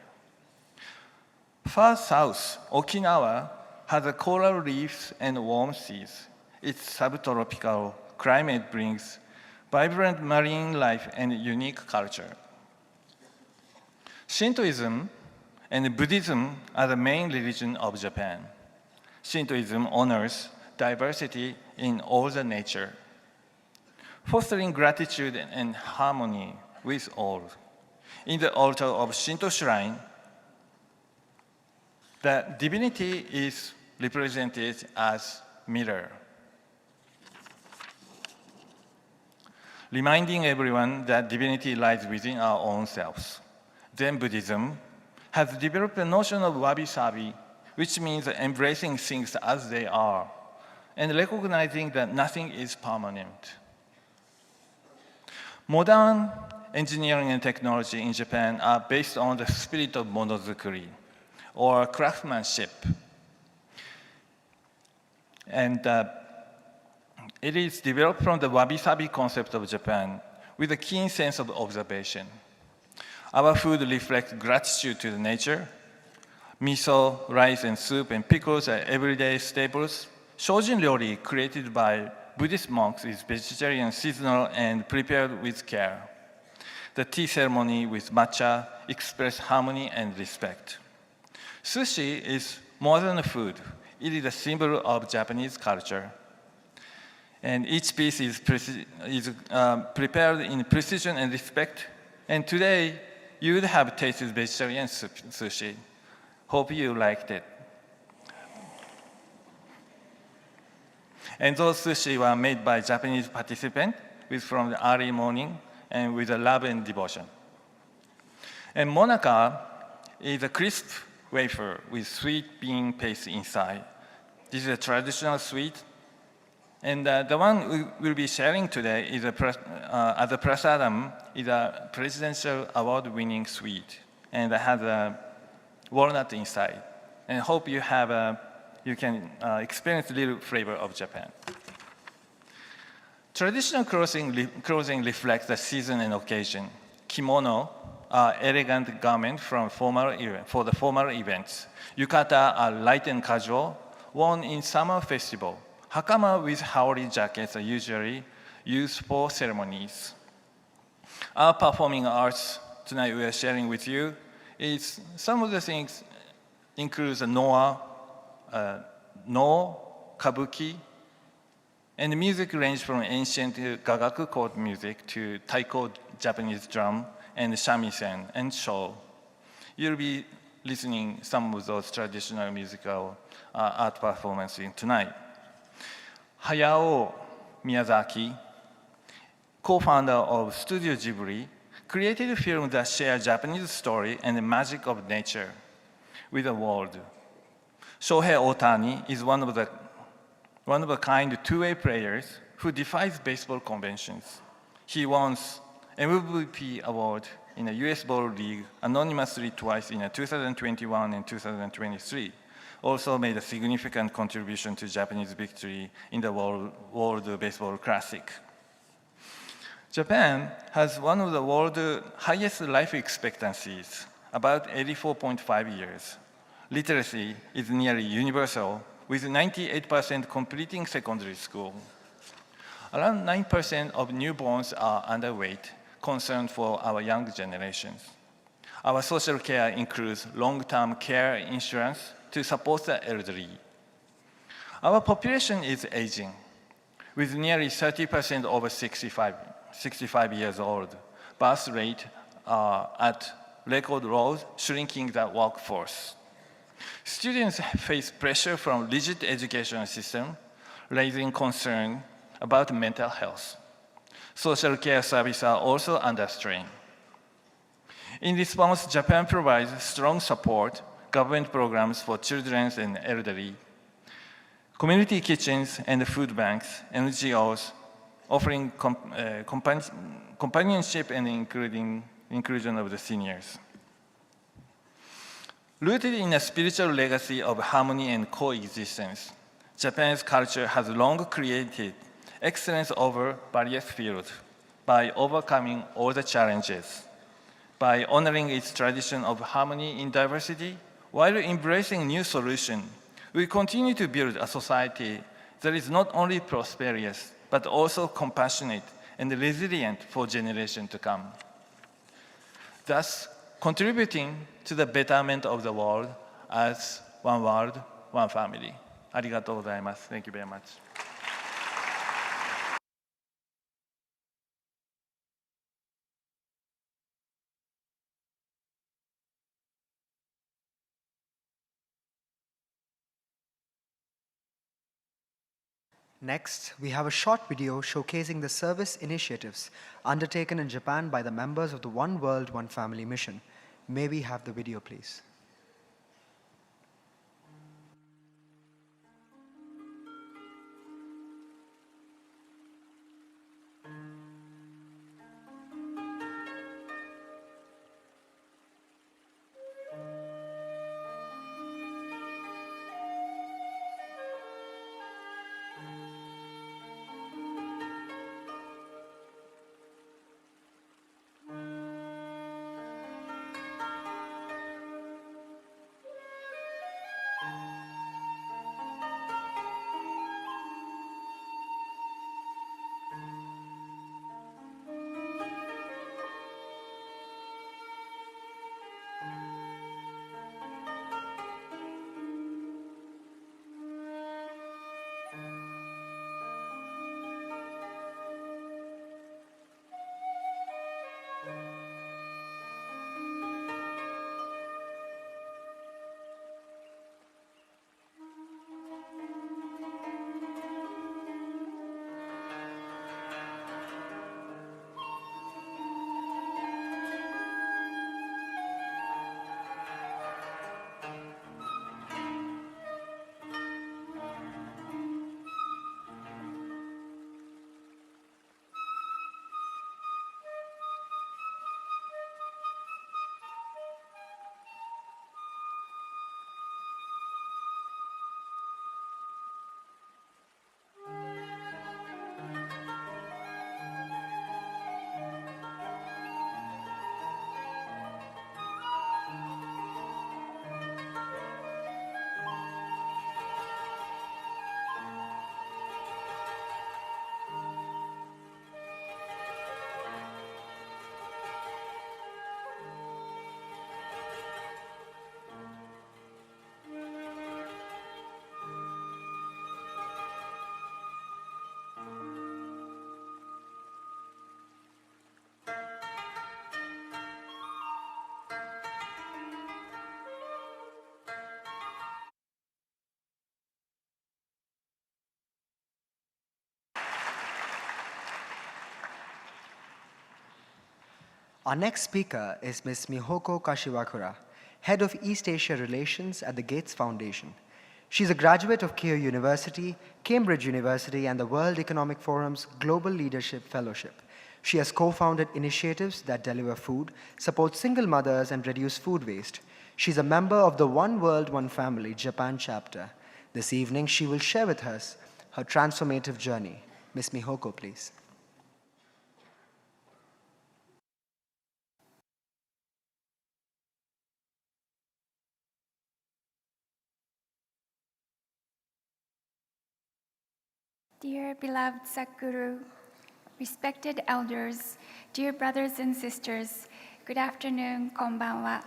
Far south, Okinawa has coral reefs and warm seas. Its subtropical climate brings vibrant marine life and unique culture. Shintoism and Buddhism are the main religion of Japan. Shintoism honors diversity in all the nature, fostering gratitude and harmony with all. In the altar of Shinto shrine, the divinity is represented as mirror, reminding everyone that divinity lies within our own selves. Zen Buddhism has developed a notion of wabi-sabi, which means embracing things as they are and recognizing that nothing is permanent. Modern engineering and technology in Japan are based on the spirit of monozukuri, or craftsmanship. And it is developed from the wabi-sabi concept of Japan with a keen sense of observation. Our food reflects gratitude to the nature. Miso, rice, and soup and pickles are everyday staples. Shojin ryori, created by Buddhist monks, is vegetarian, seasonal, and prepared with care. The tea ceremony with matcha expresses harmony and respect. Sushi is more than a food. It is a symbol of Japanese culture. And each piece is prepared in precision and respect. And today, you would have tasted vegetarian sushi. Hope you liked it. And those sushi were made by Japanese participants from the early morning and with a love and devotion. And monaka is a crisp wafer with sweet bean paste inside. This is a traditional sweet. And the one we will be sharing today is as a prasadam, is a presidential award-winning sweet, and it has a walnut inside. And hope you have you can experience a little flavor of Japan. Traditional clothing reflects the season and occasion. Kimono are elegant garments for the formal events. Yukata are light and casual, worn in summer festival. Hakama with haori jackets are usually used for ceremonies. Our performing arts tonight we are sharing with you is some of the things includes Noa, No, Kabuki, and the music range from ancient Gagaku court music to taiko Japanese drum and shamisen and sho. You'll be listening some of those traditional musical art performances tonight. Hayao Miyazaki, co-founder of Studio Ghibli, created a film that shares Japanese story and the magic of nature with the world. Shohei Ohtani is one of a kind two-way players who defies baseball conventions. He won MVP award in the US Ball League anonymously twice in 2021 and 2023, also made a significant contribution to Japanese victory in the World Baseball Classic. Japan has one of the world's highest life expectancies, about 84.5 years. Literacy is nearly universal, with 98% completing secondary school. Around 9% of newborns are underweight, concern for our young generations. Our social care includes long-term care insurance to support the elderly. Our population is aging, with nearly 30% over 65 years old. Birth rate are at record lows, shrinking the workforce. Students face pressure from rigid education system, raising concern about mental health. Social care services are also under strain. In response, Japan provides strong support, government programs for children and elderly, community kitchens and food banks, NGOs offering companionship and inclusion of the seniors. Rooted in a spiritual legacy of harmony and coexistence, Japan's culture has long created excellence over various fields by overcoming all the challenges, by honoring its tradition of harmony in diversity, while embracing new solutions. We continue to build a society that is not only prosperous, but also compassionate and resilient for generations to come, thus contributing to the betterment of the world as one world, one family. ありがとうございます。Thank you very much. Next, we have a short video showcasing the service initiatives undertaken in Japan by the members of the One World, One Family mission. May we have the video, please? Our next speaker is Ms. Mihoko Kashiwakura, Head of East Asia Relations at the Gates Foundation. She's a graduate of Keio University, Cambridge University, and the World Economic Forum's Global Leadership Fellowship. She has co-founded initiatives that deliver food, support single mothers, and reduce food waste. She's a member of the One World, One Family Japan chapter. This evening, she will share with us her transformative journey. Ms. Mihoko, please. Dear beloved Sadhguru, respected elders, dear brothers and sisters, good afternoon, konbanwa.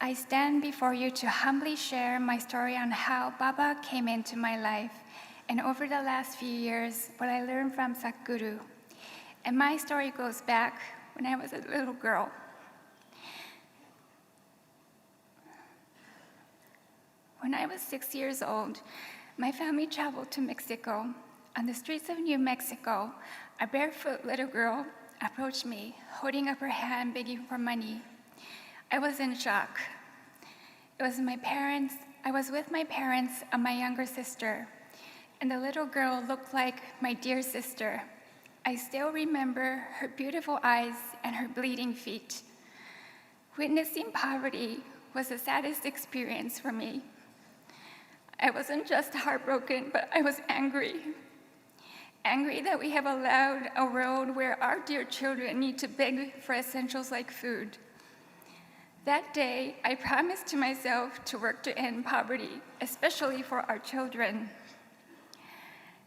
I stand before you to humbly share my story on how Baba came into my life and over the last few years, what I learned from Sadhguru. And my story goes back when I was a little girl. When I was 6 years old, my family traveled to Mexico. On the streets of New Mexico, a barefoot little girl approached me, holding up her hand, begging for money. I was in shock. I was with my parents and my younger sister, and the little girl looked like my dear sister. I still remember her beautiful eyes and her bleeding feet. Witnessing poverty was the saddest experience for me. I wasn't just heartbroken, but I was angry. Angry that we have allowed a world where our dear children need to beg for essentials like food. That day, I promised to myself to work to end poverty, especially for our children.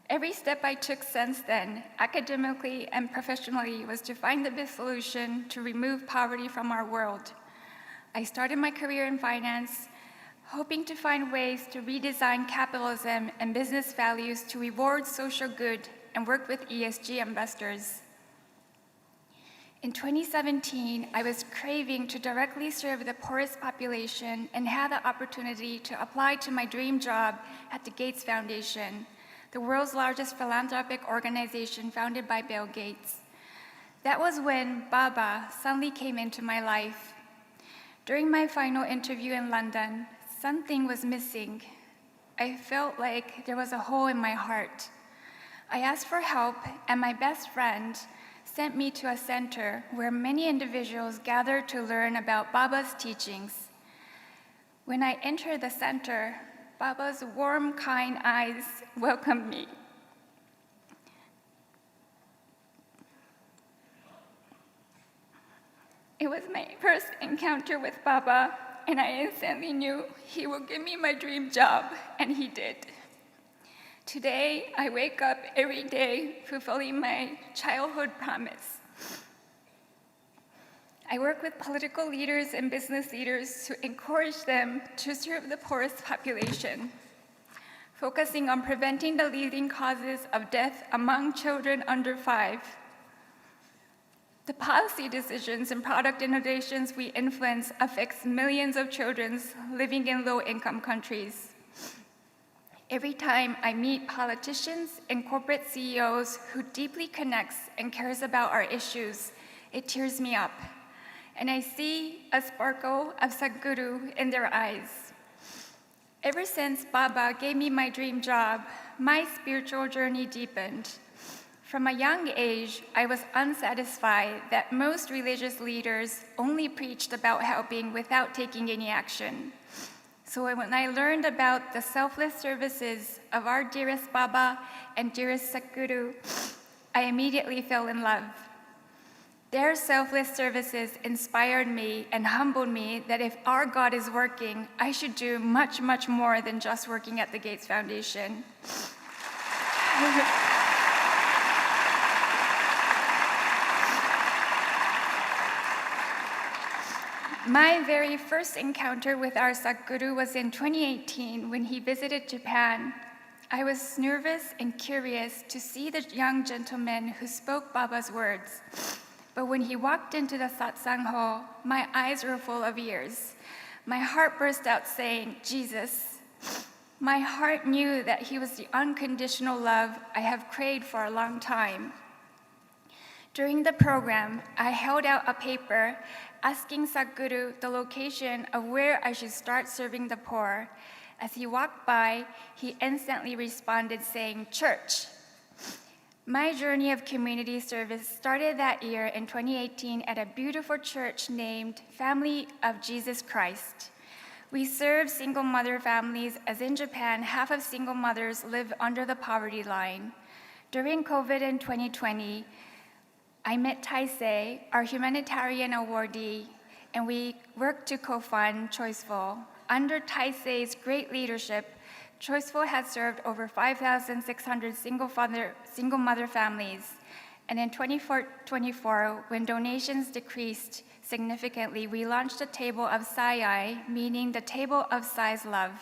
Every step I took since then, academically and professionally, was to find the best solution to remove poverty from our world. I started my career in finance, hoping to find ways to redesign capitalism and business values to reward social good and work with ESG investors. In 2017, I was craving to directly serve the poorest population and had the opportunity to apply to my dream job at the Gates Foundation, the world's largest philanthropic organization founded by Bill Gates. That was when Baba suddenly came into my life. During my final interview in London, something was missing. I felt like there was a hole in my heart. I asked for help, and my best friend sent me to a center where many individuals gathered to learn about Baba's teachings. When I entered the center, Baba's warm, kind eyes welcomed me. It was my first encounter with Baba, and I instantly knew he would give me my dream job, and he did. Today, I wake up every day fulfilling my childhood promise. I work with political leaders and business leaders to encourage them to serve the poorest population, focusing on preventing the leading causes of death among children under 5. The policy decisions and product innovations we influence affects millions of children living in low-income countries. Every time I meet politicians and corporate CEOs who deeply connects and cares about our issues, it tears me up, and I see a sparkle of Sadhguru in their eyes. Ever since Baba gave me my dream job, my spiritual journey deepened. From a young age, I was unsatisfied that most religious leaders only preached about helping without taking any action. So when I learned about the selfless services of our dearest Baba and dearest Sadhguru, I immediately fell in love. Their selfless services inspired me and humbled me that if our God is working, I should do much, much more than just working at the Gates Foundation. My very first encounter with our Sadhguru was in 2018 when he visited Japan. I was nervous and curious to see the young gentleman who spoke Baba's words. But when he walked into the satsang hall, my eyes were full of tears. My heart burst out saying, Jesus. My heart knew that he was the unconditional love I have craved for a long time. During the program, I held out a paper asking Sadhguru the location of where I should start serving the poor. As he walked by, he instantly responded saying, church. My journey of community service started that year in 2018 at a beautiful church named Family of Jesus Christ. We serve single mother families, as in Japan, half of single mothers live under the poverty line. During COVID in 2020, I met Taisei, our humanitarian awardee, and we worked to co-fund Choiceful. Under Taisei's great leadership, Choiceful has served over 5,600 single mother families. And in 2024, when donations decreased significantly, we launched a table of Sai, meaning the table of Sai's love.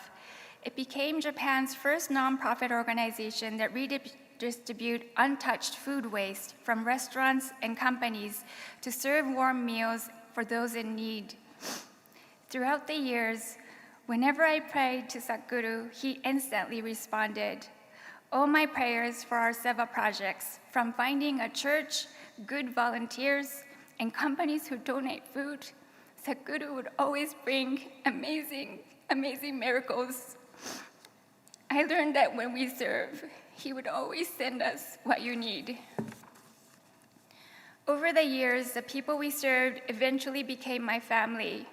It became Japan's first nonprofit organization that redistribute untouched food waste from restaurants and companies to serve warm meals for those in need. Throughout the years, whenever I prayed to Sadhguru, he instantly responded. All my prayers for our Seva projects, from finding a church, good volunteers, and companies who donate food, Sadhguru would always bring amazing, amazing miracles. I learned that when we serve, he would always send us what you need. Over the years, the people we served eventually became my family.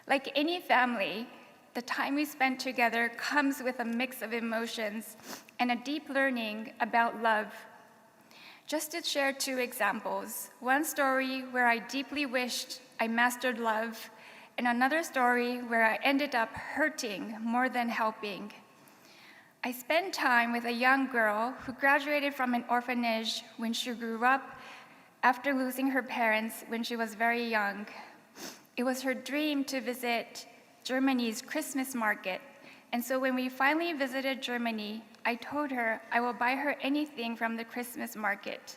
Like any family, the time we spent together comes with a mix of emotions and a deep learning about love. Just to share two examples, one story where I deeply wished I mastered love, and another story where I ended up hurting more than helping. I spent time with a young girl who graduated from an orphanage when she grew up after losing her parents when she was very young. It was her dream to visit Germany's Christmas market, and so when we finally visited Germany, I told her I will buy her anything from the Christmas market.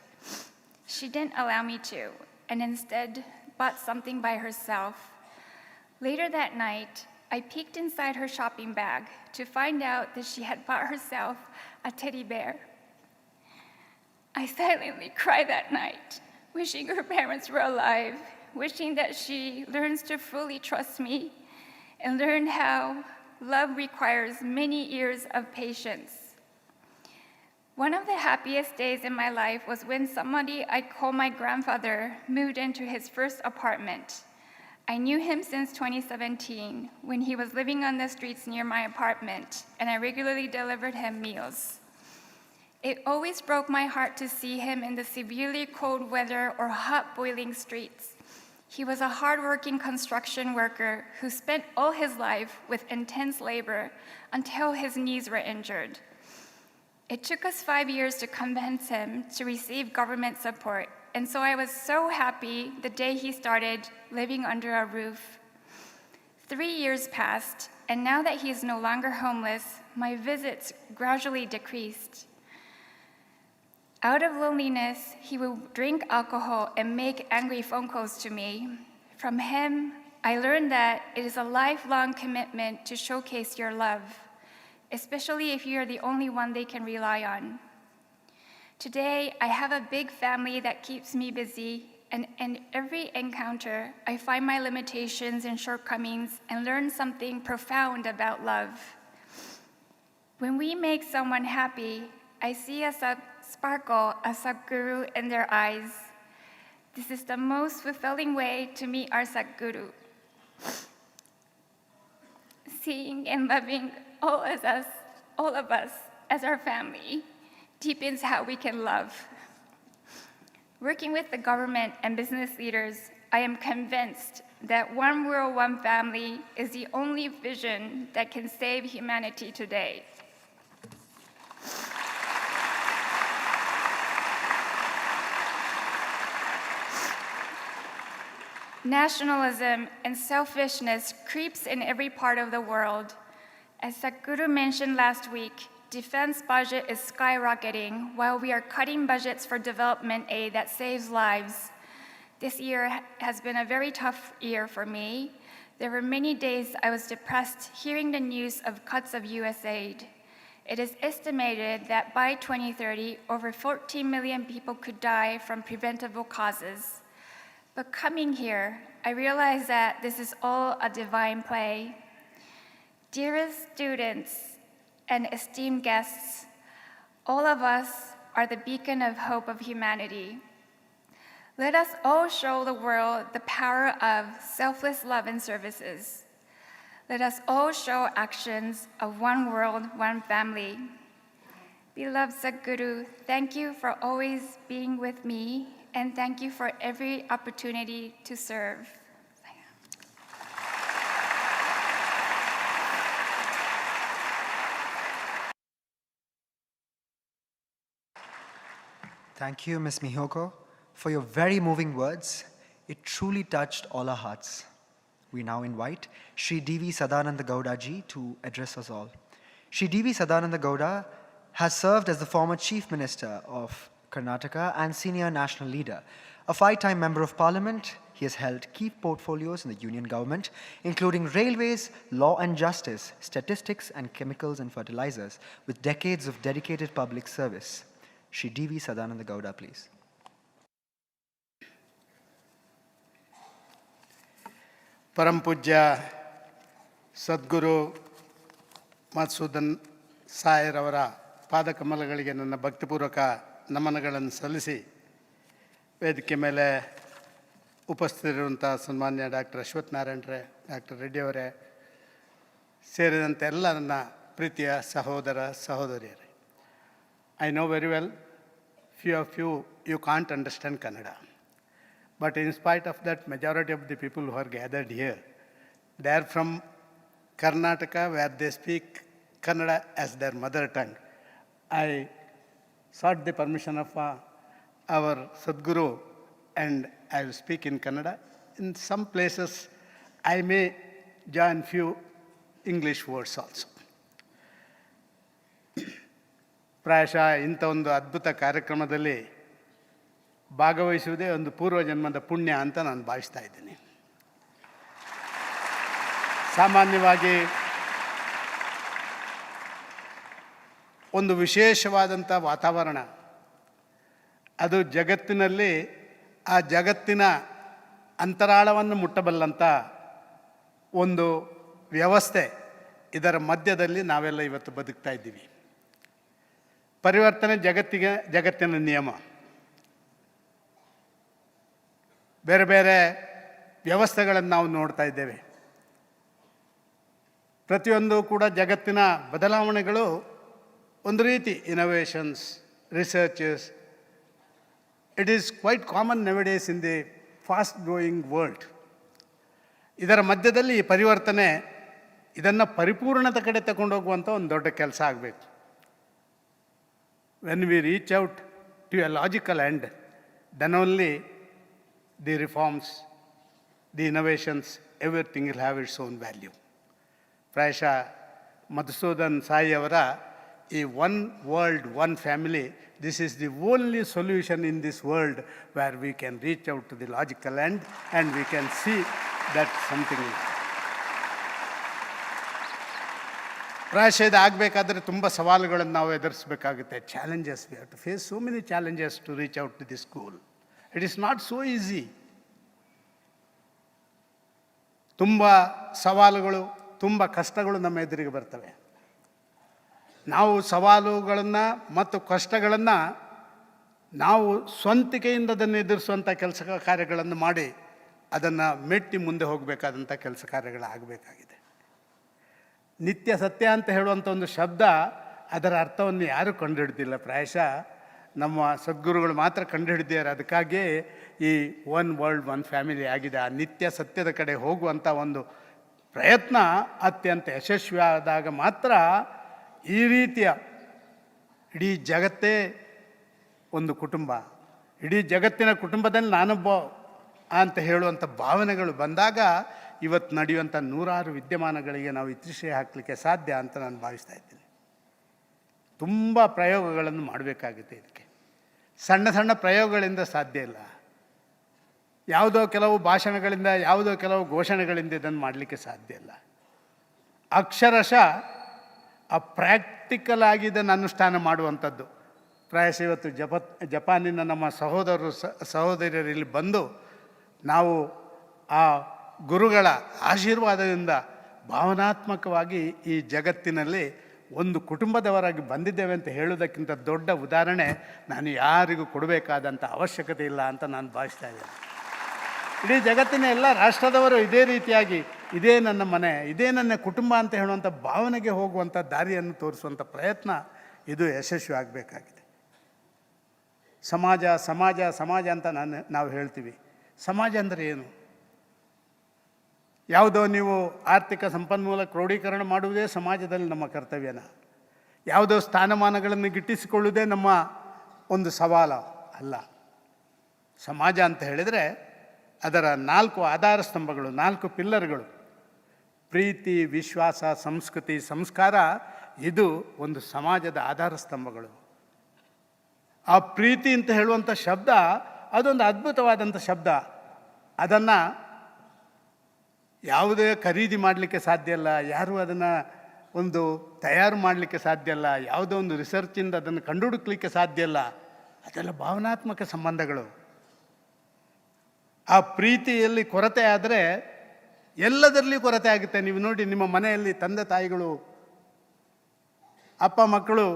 She didn't allow me to, and instead bought something by herself. Later that night, I peeked inside her shopping bag to find out that she had bought herself a teddy bear. I silently cried that night, wishing her parents were alive, wishing that she learns to fully trust me and learn how love requires many years of patience. One of the happiest days in my life was when somebody I call my grandfather moved into his first apartment. I knew him since 2017, when he was living on the streets near my apartment, and I regularly delivered him meals. It always broke my heart to see him in the severely cold weather or hot boiling streets. He was a hardworking construction worker who spent all his life with intense labor until his knees were injured. It took us 5 years to convince him to receive government support, and so I was so happy the day he started living under a roof. 3 years passed, and now that he is no longer homeless, my visits gradually decreased. Out of loneliness, he would drink alcohol and make angry phone calls to me. From him, I learned that it is a lifelong commitment to showcase your love, especially if you are the only one they can rely on. Today, I have a big family that keeps me busy, and in every encounter, I find my limitations and shortcomings and learn something profound about love. When we make someone happy, I see a sparkle of Sadhguru in their eyes. This is the most fulfilling way to meet our Sadhguru. Seeing and loving all of us as our family deepens how we can love. Working with the government and business leaders, I am convinced that one world, one family is the only vision that can save humanity today. Nationalism and selfishness creeps in every part of the world. As Sadhguru mentioned last week, defense budget is skyrocketing while we are cutting budgets for development aid that saves lives. This year has been a very tough year for me. There were many days I was depressed hearing the news of cuts of US aid. It is estimated that by 2030, over 14 million people could die from preventable causes. But coming here, I realized that this is all a divine play. Dearest students and esteemed guests, all of us are the beacon of hope of humanity. Let us all show the world the power of selfless love and services. Let us all show actions of one world, one family. Beloved Sadhguru, thank you for always being with me, and thank you for every opportunity to serve. Thank you, Ms. Mihoko, for your very moving words. It truly touched all our hearts. We now invite Sri D.V. Sadananda Gowda ji to address us all. Sri D.V. Sadananda Gowda has served as the former Chief Minister of Karnataka and Senior National Leader. A 5-time Member of Parliament, he has held key portfolios in the Union Government, including Railways, Law and Justice, Statistics and Chemicals and Fertilizers, with decades of dedicated public service. Sri D.V. Sadananda Gowda, please. ಪರಮಪೂಜ್ಯ ಸದ್ಗುರು ಮಧುಸೂದನ್ ಸಾಯರವರ ಪಾದಕಮಲಗಳಿಗೆ ನನ್ನ ಭಕ್ತಿಪೂರ್ವಕ ನಮನಗಳನ್ನು ಸಲ್ಲಿಸಿ, ವೇದಿಕೆ ಮೇಲೆ ಉಪಸ್ಥಿತರಿರುವಂಥ ಸನ್ಮಾನ್ಯ doctor Ashwath ನಾರಾಯಣರೇ, doctor ರೆಡ್ಡಿಯವರೇ ಸೇರಿದಂತೆ ಎಲ್ಲ ನನ್ನ ಪ್ರೀತಿಯ ಸಹೋದರ ಸಹೋದರಿಯರೇ, I know very well, few of you can't understand Kannada. But in spite of that, majority of the people who are gathered here, they are from Karnataka, where they speak Kannada as their mother tongue. I sought the permission of our Sadhguru, and I will speak in Kannada. In some places, I may join few English words also. ಪ್ರಾಯಶಃ ಇಂಥ ಒಂದು ಅದ್ಭುತ ಕಾರ್ಯಕ್ರಮದಲ್ಲಿ ಭಾಗವಹಿಸುವುದೇ ಒಂದು ಪೂರ್ವಜನ್ಮದ ಪುಣ್ಯ ಅಂತ ನಾನು ಭಾವಿಸ್ತಾ ಇದ್ದೀನಿ. ಸಾಮಾನ್ಯವಾಗಿ ಒಂದು ವಿಶೇಷವಾದಂಥ ವಾತಾವರಣ, ಅದು ಜಗತ್ತಿನಲ್ಲಿ ಆ ಜಗತ್ತಿನ ಅಂತರಾಳವನ್ನು ಮುಟ್ಟಬಲ್ಲಂಥ ಒಂದು ವ್ಯವಸ್ಥೆ, ಇದರ ಮಧ್ಯದಲ್ಲಿ ನಾವೆಲ್ಲ ಇವತ್ತು ಬದುಕ್ತಾ ಇದ್ದೀವಿ. ಪರಿವರ್ತನೆ ಜಗತ್ತಿನ ನಿಯಮ. ಬೇರೆ ಬೇರೆ ವ್ಯವಸ್ಥೆಗಳನ್ನು ನಾವು ನೋಡ್ತಾ ಇದ್ದೇವೆ. ಪ್ರತಿಯೊಂದು ಕೂಡ ಜಗತ್ತಿನ ಬದಲಾವಣೆಗಳು ಒಂದು ರೀತಿ innovations, researches, it is quite common nowadays in the fast growing world. ಇದರ ಮಧ್ಯದಲ್ಲಿ ಈ ಪರಿವರ್ತನೆ ಇದನ್ನು ಪರಿಪೂರ್ಣತೆ ಕಡೆ ತಗೊಂಡೋಗುವಂಥ ಒಂದು ದೊಡ್ಡ ಕೆಲಸ ಆಗಬೇಕು. When we reach out to a logical end, then only the reforms, the innovations, everything will have its own value. ಪ್ರಾಯಶಃ ಮಧುಸೂದನ್ ಸಾಯಿ ಅವರ ಈ one world one family, this is the only solution in this world where we can reach out to the logical end and we can see that something is. ಪ್ರಾಯಶಃ ಇದು ಆಗಬೇಕಾದ್ರೆ ತುಂಬ ಸವಾಲುಗಳನ್ನು ನಾವು ಎದುರಿಸಬೇಕಾಗುತ್ತೆ. Challenges, we have to face so many challenges to reach out to this goal. It is not so easy. ತುಂಬ ಸವಾಲುಗಳು, ತುಂಬ ಕಷ್ಟಗಳು ನಮ್ಮ ಎದುರಿಗೆ ಬರ್ತವೆ. ನಾವು ಸವಾಲುಗಳನ್ನು ಮತ್ತು ಕಷ್ಟಗಳನ್ನು ನಾವು ಸ್ವಂತಿಕೆಯಿಂದ ಅದನ್ನು ಎದುರಿಸುವಂಥ ಕೆಲಸ ಕಾರ್ಯಗಳನ್ನು ಮಾಡಿ ಅದನ್ನು ಮೆಟ್ಟಿ ಮುಂದೆ ಹೋಗಬೇಕಾದಂಥ ಕೆಲಸ ಕಾರ್ಯಗಳಾಗಬೇಕಾಗಿದೆ. ನಿತ್ಯ ಸತ್ಯ ಅಂತ ಹೇಳುವಂಥ ಒಂದು ಶಬ್ದ, ಅದರ ಅರ್ಥವನ್ನು ಯಾರೂ ಕಂಡುಹಿಡ್ದಿಲ್ಲ. ಪ್ರಾಯಶಃ ನಮ್ಮ ಸದ್ಗುರುಗಳು ಮಾತ್ರ ಕಂಡುಹಿಡಿದಿದ್ದಾರೆ. ಅದಕ್ಕಾಗಿಯೇ ಈ ಒನ್ ವರ್ಲ್ಡ್ ಒನ್ ಫ್ಯಾಮಿಲಿ ಆಗಿದೆ. ಆ ನಿತ್ಯ ಸತ್ಯದ ಕಡೆ ಹೋಗುವಂಥ ಒಂದು ಪ್ರಯತ್ನ ಅತ್ಯಂತ ಯಶಸ್ವಿಯಾದಾಗ ಮಾತ್ರ ಈ ರೀತಿಯ ಇಡೀ ಜಗತ್ತೇ ಒಂದು ಕುಟುಂಬ, ಇಡೀ ಜಗತ್ತಿನ ಕುಟುಂಬದಲ್ಲಿ ನಾನೊಬ್ಬ ಅಂತ ಹೇಳುವಂಥ ಭಾವನೆಗಳು ಬಂದಾಗ ಇವತ್ತು ನಡೆಯುವಂಥ ನೂರಾರು ವಿದ್ಯಮಾನಗಳಿಗೆ ನಾವು ಇತಿಶ್ರೀ ಹಾಕಲಿಕ್ಕೆ ಸಾಧ್ಯ ಅಂತ ನಾನು ಭಾವಿಸ್ತಾ ಇದ್ದೀನಿ. ತುಂಬ ಪ್ರಯೋಗಗಳನ್ನು ಮಾಡಬೇಕಾಗುತ್ತೆ. ಇದಕ್ಕೆ ಸಣ್ಣ ಸಣ್ಣ ಪ್ರಯೋಗಗಳಿಂದ ಸಾಧ್ಯ ಇಲ್ಲ. ಯಾವುದೋ ಕೆಲವು ಭಾಷಣಗಳಿಂದ, ಯಾವುದೋ ಕೆಲವು ಘೋಷಣೆಗಳಿಂದ ಇದನ್ನು ಮಾಡಲಿಕ್ಕೆ ಸಾಧ್ಯ ಇಲ್ಲ. ಅಕ್ಷರಶಃ ಆ ಪ್ರಾಕ್ಟಿಕಲ್ ಆಗಿ ಇದನ್ನು ಅನುಷ್ಠಾನ ಮಾಡುವಂಥದ್ದು. ಪ್ರಾಯಶಃ ಇವತ್ತು ಜಪಾನಿನ ನಮ್ಮ ಸಹೋದರಿಯರು ಇಲ್ಲಿ ಬಂದು ನಾವು ಆ ಗುರುಗಳ ಆಶೀರ್ವಾದದಿಂದ ಭಾವನಾತ್ಮಕವಾಗಿ ಈ ಜಗತ್ತಿನಲ್ಲಿ ಒಂದು ಕುಟುಂಬದವರಾಗಿ ಬಂದಿದ್ದೇವೆ ಅಂತ ಹೇಳೋದಕ್ಕಿಂತ ದೊಡ್ಡ ಉದಾಹರಣೆ ನಾನು ಯಾರಿಗೂ ಕೊಡಬೇಕಾದಂಥ ಅವಶ್ಯಕತೆ ಇಲ್ಲ ಅಂತ ನಾನು ಭಾವಿಸ್ತಾ ಇದ್ದೇನೆ. ಇಡೀ ಜಗತ್ತಿನ ಎಲ್ಲ ರಾಷ್ಟ್ರದವರು ಇದೇ ರೀತಿಯಾಗಿ ಇದೇ ನನ್ನ ಮನೆ, ಇದೇ ನನ್ನ ಕುಟುಂಬ ಅಂತ ಹೇಳುವಂಥ ಭಾವನೆಗೆ ಹೋಗುವಂಥ ದಾರಿಯನ್ನು ತೋರಿಸುವಂಥ ಪ್ರಯತ್ನ ಇದು ಯಶಸ್ವಿ ಆಗಬೇಕಾಗಿದೆ. ಸಮಾಜ ಸಮಾಜ ಸಮಾಜ ಅಂತ ನಾವು ಹೇಳ್ತೀವಿ. ಸಮಾಜ ಅಂದರೆ ಏನು? ಯಾವುದೋ ನೀವು ಆರ್ಥಿಕ ಸಂಪನ್ಮೂಲ ಕ್ರೋಢೀಕರಣ ಮಾಡುವುದೇ ಸಮಾಜದಲ್ಲಿ ನಮ್ಮ ಕರ್ತವ್ಯನ? ಯಾವುದೋ ಸ್ಥಾನಮಾನಗಳನ್ನು ಗಿಟ್ಟಿಸಿಕೊಳ್ಳುವುದೇ ನಮ್ಮ ಒಂದು ಸವಾಲ ಅಲ್ಲ. ಸಮಾಜ ಅಂತ ಹೇಳಿದರೆ ಅದರ 4 ಆಧಾರ ಸ್ತಂಭಗಳು, 4 ಪಿಲ್ಲರ್ಗಳು: ಪ್ರೀತಿ, ವಿಶ್ವಾಸ, ಸಂಸ್ಕೃತಿ, ಸಂಸ್ಕಾರ. ಇದು ಒಂದು ಸಮಾಜದ ಆಧಾರ ಸ್ತಂಭಗಳು. ಆ ಪ್ರೀತಿ ಅಂತ ಹೇಳುವಂಥ ಶಬ್ದ ಅದೊಂದು ಅದ್ಭುತವಾದಂಥ ಶಬ್ದ. ಅದನ್ನು ಯಾವುದೇ ಖರೀದಿ ಮಾಡಲಿಕ್ಕೆ ಸಾಧ್ಯ ಇಲ್ಲ, ಯಾರೂ ಅದನ್ನು ಒಂದು ತಯಾರು ಮಾಡಲಿಕ್ಕೆ ಸಾಧ್ಯ ಇಲ್ಲ, ಯಾವುದೋ ಒಂದು ರಿಸರ್ಚಿಂದ ಅದನ್ನು ಕಂಡುಹುಡುಕಲಿಕ್ಕೆ ಸಾಧ್ಯ ಇಲ್ಲ. ಅದೆಲ್ಲ ಭಾವನಾತ್ಮಕ ಸಂಬಂಧಗಳು. ಆ ಪ್ರೀತಿಯಲ್ಲಿ ಕೊರತೆ ಆದರೆ ಎಲ್ಲದರಲ್ಲಿ ಕೊರತೆ ಆಗುತ್ತೆ. ನೀವು ನೋಡಿ, ನಿಮ್ಮ ಮನೆಯಲ್ಲಿ ತಂದೆ ತಾಯಿಗಳು, ಅಪ್ಪ ಮಕ್ಕಳು,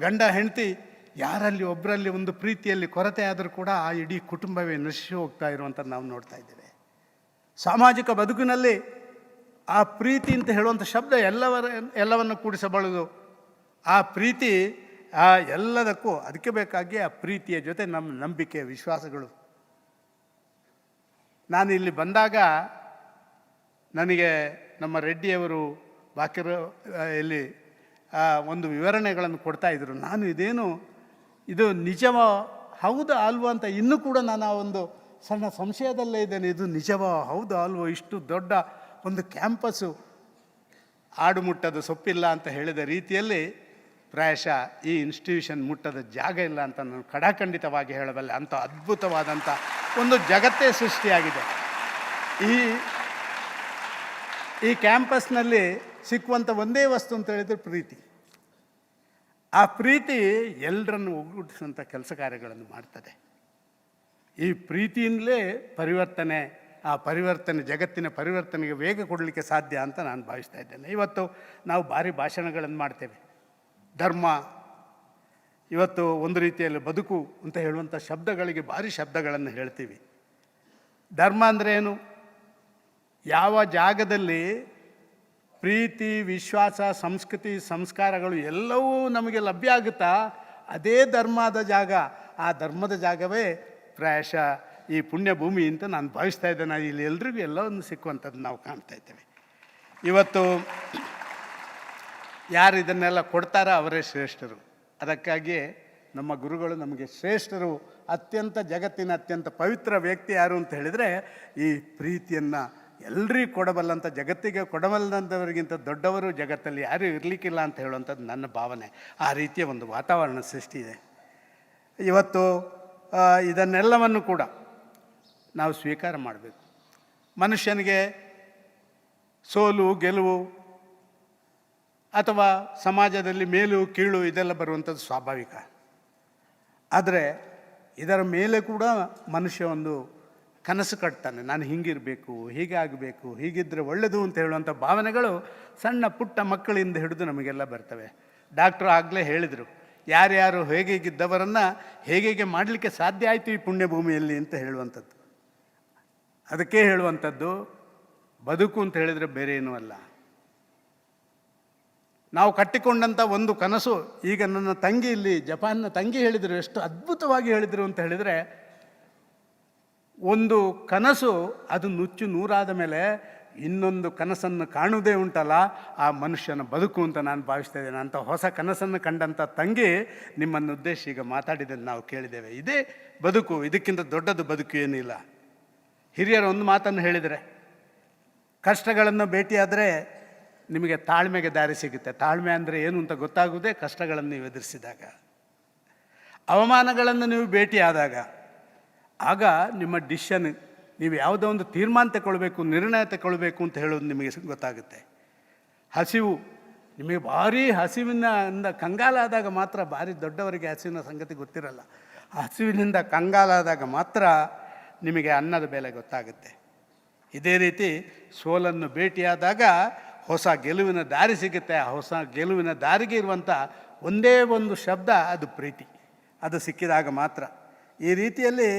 ಗಂಡ ಹೆಂಡತಿ, ಯಾರಲ್ಲಿ ಒಬ್ಬರಲ್ಲಿ ಒಂದು ಪ್ರೀತಿಯಲ್ಲಿ ಕೊರತೆ ಆದರೂ ಕೂಡ ಆ ಇಡೀ ಕುಟುಂಬವೇ ನಶಿಸಿ ಹೋಗ್ತಾ ಇರುವಂಥದ್ದು ನಾವು ನೋಡ್ತಾ ಇದ್ದೇವೆ. ಸಾಮಾಜಿಕ ಬದುಕಿನಲ್ಲಿ ಆ ಪ್ರೀತಿ ಅಂತ ಹೇಳುವಂಥ ಶಬ್ದ ಎಲ್ಲವನ್ನು ಕೂಡಿಸಬಲ್ಲದು. ಆ ಪ್ರೀತಿ ಆ ಎಲ್ಲದಕ್ಕೂ ಅದಕ್ಕೆ ಬೇಕಾಗಿ ಆ ಪ್ರೀತಿಯ ಜೊತೆ ನಮ್ಮ ನಂಬಿಕೆ, ವಿಶ್ವಾಸಗಳು. ನಾನು ಇಲ್ಲಿ ಬಂದಾಗ ನನಗೆ ನಮ್ಮ ರೆಡ್ಡಿಯವರು ಇಲ್ಲಿ ಒಂದು ವಿವರಣೆಗಳನ್ನು ಕೊಡ್ತಾಯಿದ್ರು. ನಾನು ಇದು ನಿಜವ ಹೌದು ಅಲ್ವೋ ಅಂತ ಇನ್ನೂ ಕೂಡ ನಾನು ಆ ಒಂದು ಸಣ್ಣ ಸಂಶಯದಲ್ಲೇ ಇದ್ದೇನೆ. ಇದು ನಿಜವೋ ಹೌದು ಅಲ್ವೋ? ಇಷ್ಟು ದೊಡ್ಡ ಒಂದು ಕ್ಯಾಂಪಸ್ಸು ಆಡು ಮುಟ್ಟದ ಸೊಪ್ಪಿಲ್ಲ ಅಂತ ಹೇಳಿದ ರೀತಿಯಲ್ಲಿ ಪ್ರಾಯಶಃ ಈ ಇನ್ಸ್ಟಿಟ್ಯೂಷನ್ ಮುಟ್ಟದ ಜಾಗ ಇಲ್ಲ ಅಂತ ನಾನು ಖಡಾಖಂಡಿತವಾಗಿ ಹೇಳಬಲ್ಲೆ. ಅಂಥ ಅದ್ಭುತವಾದಂಥ ಒಂದು ಜಗತ್ತೇ ಸೃಷ್ಟಿಯಾಗಿದೆ. ಈ ಕ್ಯಾಂಪಸ್ನಲ್ಲಿ ಸಿಕ್ಕುವಂಥ ಒಂದೇ ವಸ್ತು ಅಂತ ಹೇಳಿದರೆ ಪ್ರೀತಿ. ಆ ಪ್ರೀತಿ ಎಲ್ಲರನ್ನು ಒಗ್ಗೂಡಿಸುವಂಥ ಕೆಲಸ ಕಾರ್ಯಗಳನ್ನು ಮಾಡ್ತದೆ. ಈ ಪ್ರೀತಿಯಿಂದಲೇ ಪರಿವರ್ತನೆ, ಆ ಪರಿವರ್ತನೆ, ಜಗತ್ತಿನ ಪರಿವರ್ತನೆಗೆ ವೇಗ ಕೊಡಲಿಕ್ಕೆ ಸಾಧ್ಯ ಅಂತ ನಾನು ಭಾವಿಸ್ತಾ ಇದ್ದೇನೆ. ಇವತ್ತು ನಾವು ಭಾರಿ ಭಾಷಣಗಳನ್ನು ಮಾಡ್ತೇವೆ. ಧರ್ಮ, ಇವತ್ತು ಒಂದು ರೀತಿಯಲ್ಲಿ ಬದುಕು ಅಂತ ಹೇಳುವಂಥ ಶಬ್ದಗಳಿಗೆ ಭಾರಿ ಶಬ್ದಗಳನ್ನು ಹೇಳ್ತೀವಿ. ಧರ್ಮ ಅಂದರೆ ಏನು? ಯಾವ ಜಾಗದಲ್ಲಿ ಪ್ರೀತಿ, ವಿಶ್ವಾಸ, ಸಂಸ್ಕೃತಿ, ಸಂಸ್ಕಾರಗಳು ಎಲ್ಲವೂ ನಮಗೆ ಲಭ್ಯ ಆಗುತ್ತಾ ಅದೇ ಧರ್ಮದ ಜಾಗ. ಆ ಧರ್ಮದ ಜಾಗವೇ ಪ್ರಾಯಶಃ ಈ ಪುಣ್ಯ ಭೂಮಿ ಅಂತ ನಾನು ಭಾವಿಸ್ತಾ ಇದ್ದೇನೆ. ಇಲ್ಲಿ ಎಲ್ರಿಗೂ ಎಲ್ಲವನ್ನು ಸಿಕ್ಕುವಂಥದ್ದು ನಾವು ಕಾಣ್ತಾ ಇದ್ದೇವೆ. ಇವತ್ತು ಯಾರು ಇದನ್ನೆಲ್ಲ ಕೊಡ್ತಾರೋ ಅವರೇ ಶ್ರೇಷ್ಠರು. ಅದಕ್ಕಾಗಿಯೇ ನಮ್ಮ ಗುರುಗಳು ನಮಗೆ ಶ್ರೇಷ್ಠರು, ಜಗತ್ತಿನ ಅತ್ಯಂತ ಪವಿತ್ರ ವ್ಯಕ್ತಿ ಯಾರು ಅಂತ ಹೇಳಿದರೆ ಈ ಪ್ರೀತಿಯನ್ನು ಎಲ್ರಿಗೂ ಕೊಡಬಲ್ಲಂಥ, ಜಗತ್ತಿಗೆ ಕೊಡಬಲ್ಲಂಥವರಿಗಿಂತ ದೊಡ್ಡವರು ಜಗತ್ತಲ್ಲಿ ಯಾರೂ ಇರಲಿಕ್ಕಿಲ್ಲ ಅಂತ ಹೇಳುವಂಥದ್ದು ನನ್ನ ಭಾವನೆ. ಆ ರೀತಿಯ ಒಂದು ವಾತಾವರಣ ಸೃಷ್ಟಿ ಇದೆ. ಇವತ್ತು ಇದನ್ನೆಲ್ಲವನ್ನು ಕೂಡ ನಾವು ಸ್ವೀಕಾರ ಮಾಡಬೇಕು. ಮನುಷ್ಯನಿಗೆ ಸೋಲು, ಗೆಲುವು ಅಥವಾ ಸಮಾಜದಲ್ಲಿ ಮೇಲು ಕೀಳು ಇದೆಲ್ಲ ಬರುವಂಥದ್ದು ಸ್ವಾಭಾವಿಕ. ಆದರೆ ಇದರ ಮೇಲೆ ಕೂಡ ಮನುಷ್ಯ ಒಂದು ಕನಸು ಕಟ್ತಾನೆ. ನಾನು ಹೀಗಿರಬೇಕು, ಹೀಗಾಗಬೇಕು, ಹೀಗಿದ್ದರೆ ಒಳ್ಳೆಯದು ಅಂತ ಹೇಳುವಂಥ ಭಾವನೆಗಳು ಸಣ್ಣ ಪುಟ್ಟ ಮಕ್ಕಳಿಂದ ಹಿಡಿದು ನಮಗೆಲ್ಲ ಬರ್ತವೆ. ಡಾಕ್ಟ್ರು ಆಗಲೇ ಹೇಳಿದರು, ಯಾರ್ಯಾರು ಹೇಗಿದ್ದವರನ್ನು ಹೇಗೆ ಮಾಡಲಿಕ್ಕೆ ಸಾಧ್ಯ ಆಯಿತು ಈ ಪುಣ್ಯಭೂಮಿಯಲ್ಲಿ ಅಂತ ಹೇಳುವಂಥದ್ದು. ಅದಕ್ಕೆ ಹೇಳುವಂಥದ್ದು ಬದುಕು ಅಂತ ಹೇಳಿದರೆ ಬೇರೆ ಏನೂ ಅಲ್ಲ. ನಾವು ಕಟ್ಟಿಕೊಂಡಂಥ ಒಂದು ಕನಸು, ಈಗ ನನ್ನ ತಂಗಿ ಇಲ್ಲಿ ಜಪಾನ್ನ ತಂಗಿ ಹೇಳಿದರು, ಎಷ್ಟು ಅದ್ಭುತವಾಗಿ ಹೇಳಿದರು ಅಂತ ಹೇಳಿದರೆ, ಒಂದು ಕನಸು ಅದು ನುಚ್ಚು ನೂರಾದ ಮೇಲೆ ಇನ್ನೊಂದು ಕನಸನ್ನು ಕಾಣುವುದೇ ಉಂಟಲ್ಲ, ಆ ಮನುಷ್ಯನ ಬದುಕು ಅಂತ ನಾನು ಭಾವಿಸ್ತಾ ಇದ್ದೇನೆ. ಅಂಥ ಹೊಸ ಕನಸನ್ನು ಕಂಡಂಥ ತಂಗಿ ನಿಮ್ಮನ್ನು ಉದ್ದೇಶ ಈಗ ಮಾತಾಡಿದ್ದನ್ನು ನಾವು ಕೇಳಿದ್ದೇವೆ. ಇದೇ ಬದುಕು, ಇದಕ್ಕಿಂತ ದೊಡ್ಡದು ಬದುಕು ಏನಿಲ್ಲ. ಹಿರಿಯರು ಒಂದು ಮಾತನ್ನು ಹೇಳಿದರೆ, ಕಷ್ಟಗಳನ್ನು ಭೇಟಿಯಾದರೆ ನಿಮಗೆ ತಾಳ್ಮೆಗೆ ದಾರಿ ಸಿಗುತ್ತೆ. ತಾಳ್ಮೆ ಅಂದರೆ ಏನು ಅಂತ ಗೊತ್ತಾಗುವುದೇ ಕಷ್ಟಗಳನ್ನು ನೀವು ಎದುರಿಸಿದಾಗ. ಅವಮಾನಗಳನ್ನು ನೀವು ಭೇಟಿಯಾದಾಗ ಆಗ ನಿಮ್ಮ ಡಿಸಿಷನ್, ನೀವು ಯಾವುದೋ ಒಂದು ತೀರ್ಮಾನ ತಗೊಳ್ಬೇಕು, ನಿರ್ಣಯ ತಗೊಳ್ಬೇಕು ಅಂತ ಹೇಳೋದು ನಿಮಗೆ ಗೊತ್ತಾಗುತ್ತೆ. ಹಸಿವು, ನಿಮಗೆ ಭಾರಿ ಹಸಿವಿನಿಂದ ಕಂಗಾಲಾದಾಗ ಮಾತ್ರ, ಭಾರಿ ದೊಡ್ಡವರಿಗೆ ಹಸಿವಿನ ಸಂಗತಿ ಗೊತ್ತಿರಲ್ಲ, ಹಸಿವಿನಿಂದ ಕಂಗಾಲಾದಾಗ ಮಾತ್ರ ನಿಮಗೆ ಅನ್ನದ ಬೆಲೆ ಗೊತ್ತಾಗುತ್ತೆ. ಇದೇ ರೀತಿ ಸೋಲನ್ನು ಭೇಟಿಯಾದಾಗ ಹೊಸ ಗೆಲುವಿನ ದಾರಿ ಸಿಗುತ್ತೆ. ಆ ಹೊಸ ಗೆಲುವಿನ ದಾರಿಗೆ ಇರುವಂಥ ಒಂದೇ ಒಂದು ಶಬ್ದ, ಅದು ಪ್ರೀತಿ. ಅದು ಸಿಕ್ಕಿದಾಗ ಮಾತ್ರ. ಈ ರೀತಿಯಲ್ಲಿ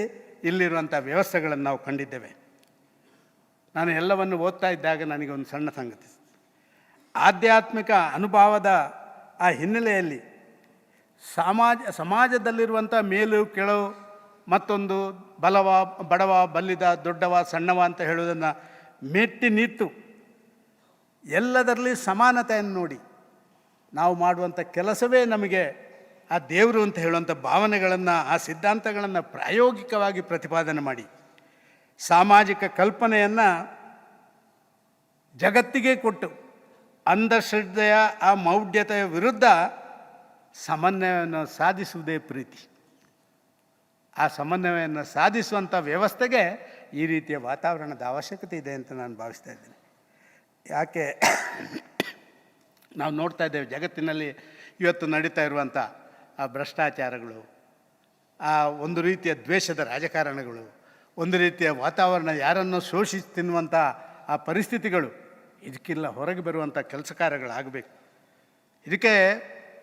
ಇಲ್ಲಿರುವಂಥ ವ್ಯವಸ್ಥೆಗಳನ್ನು ನಾವು ಕಂಡಿದ್ದೇವೆ. ನಾನು ಎಲ್ಲವನ್ನು ಓದ್ತಾ ಇದ್ದಾಗ ನನಗೆ ಒಂದು ಸಣ್ಣ ಸಂಗತಿ, ಆಧ್ಯಾತ್ಮಿಕ ಅನುಭವದ ಆ ಹಿನ್ನೆಲೆಯಲ್ಲಿ ಸಮಾಜದಲ್ಲಿರುವಂಥ ಮೇಲು ಕೆಳವು, ಮತ್ತೊಂದು ಬಲವ ಬಡವ, ಬಲ್ಲಿದ ದೊಡ್ಡವ ಸಣ್ಣವ ಅಂತ ಹೇಳುವುದನ್ನು ಮೆಟ್ಟಿ ನಿಂತು ಎಲ್ಲದರಲ್ಲಿ ಸಮಾನತೆಯನ್ನು ನೋಡಿ ನಾವು ಮಾಡುವಂಥ ಕೆಲಸವೇ ನಮಗೆ ಆ ದೇವರು ಅಂತ ಹೇಳುವಂಥ ಭಾವನೆಗಳನ್ನು, ಆ ಸಿದ್ಧಾಂತಗಳನ್ನು ಪ್ರಾಯೋಗಿಕವಾಗಿ ಪ್ರತಿಪಾದನೆ ಮಾಡಿ ಸಾಮಾಜಿಕ ಕಲ್ಪನೆಯನ್ನು ಜಗತ್ತಿಗೆ ಕೊಟ್ಟು ಅಂಧಶ್ರದ್ಧೆಯ ಆ ಮೌಢ್ಯತೆಯ ವಿರುದ್ಧ ಸಮನ್ವಯವನ್ನು ಸಾಧಿಸುವುದೇ ಪ್ರೀತಿ. ಆ ಸಮನ್ವಯವನ್ನು ಸಾಧಿಸುವಂಥ ವ್ಯವಸ್ಥೆಗೆ ಈ ರೀತಿಯ ವಾತಾವರಣದ ಅವಶ್ಯಕತೆ ಇದೆ ಅಂತ ನಾನು ಭಾವಿಸ್ತಾ ಇದ್ದೇನೆ. ಯಾಕೆ ನಾವು ನೋಡ್ತಾ ಇದ್ದೇವೆ ಜಗತ್ತಿನಲ್ಲಿ ಇವತ್ತು ನಡೀತಾ ಇರುವಂಥ ಆ ಭ್ರಷ್ಟಾಚಾರಗಳು, ಆ ಒಂದು ರೀತಿಯ ದ್ವೇಷದ ರಾಜಕಾರಣಗಳು, ಒಂದು ರೀತಿಯ ವಾತಾವರಣ ಯಾರನ್ನು ಶೋಷಿಸಿ ತಿನ್ನುವಂಥ ಆ ಪರಿಸ್ಥಿತಿಗಳು, ಇದಕ್ಕೆಲ್ಲ ಹೊರಗೆ ಬರುವಂಥ ಕೆಲಸ ಕಾರ್ಯಗಳಾಗಬೇಕು. ಇದಕ್ಕೆ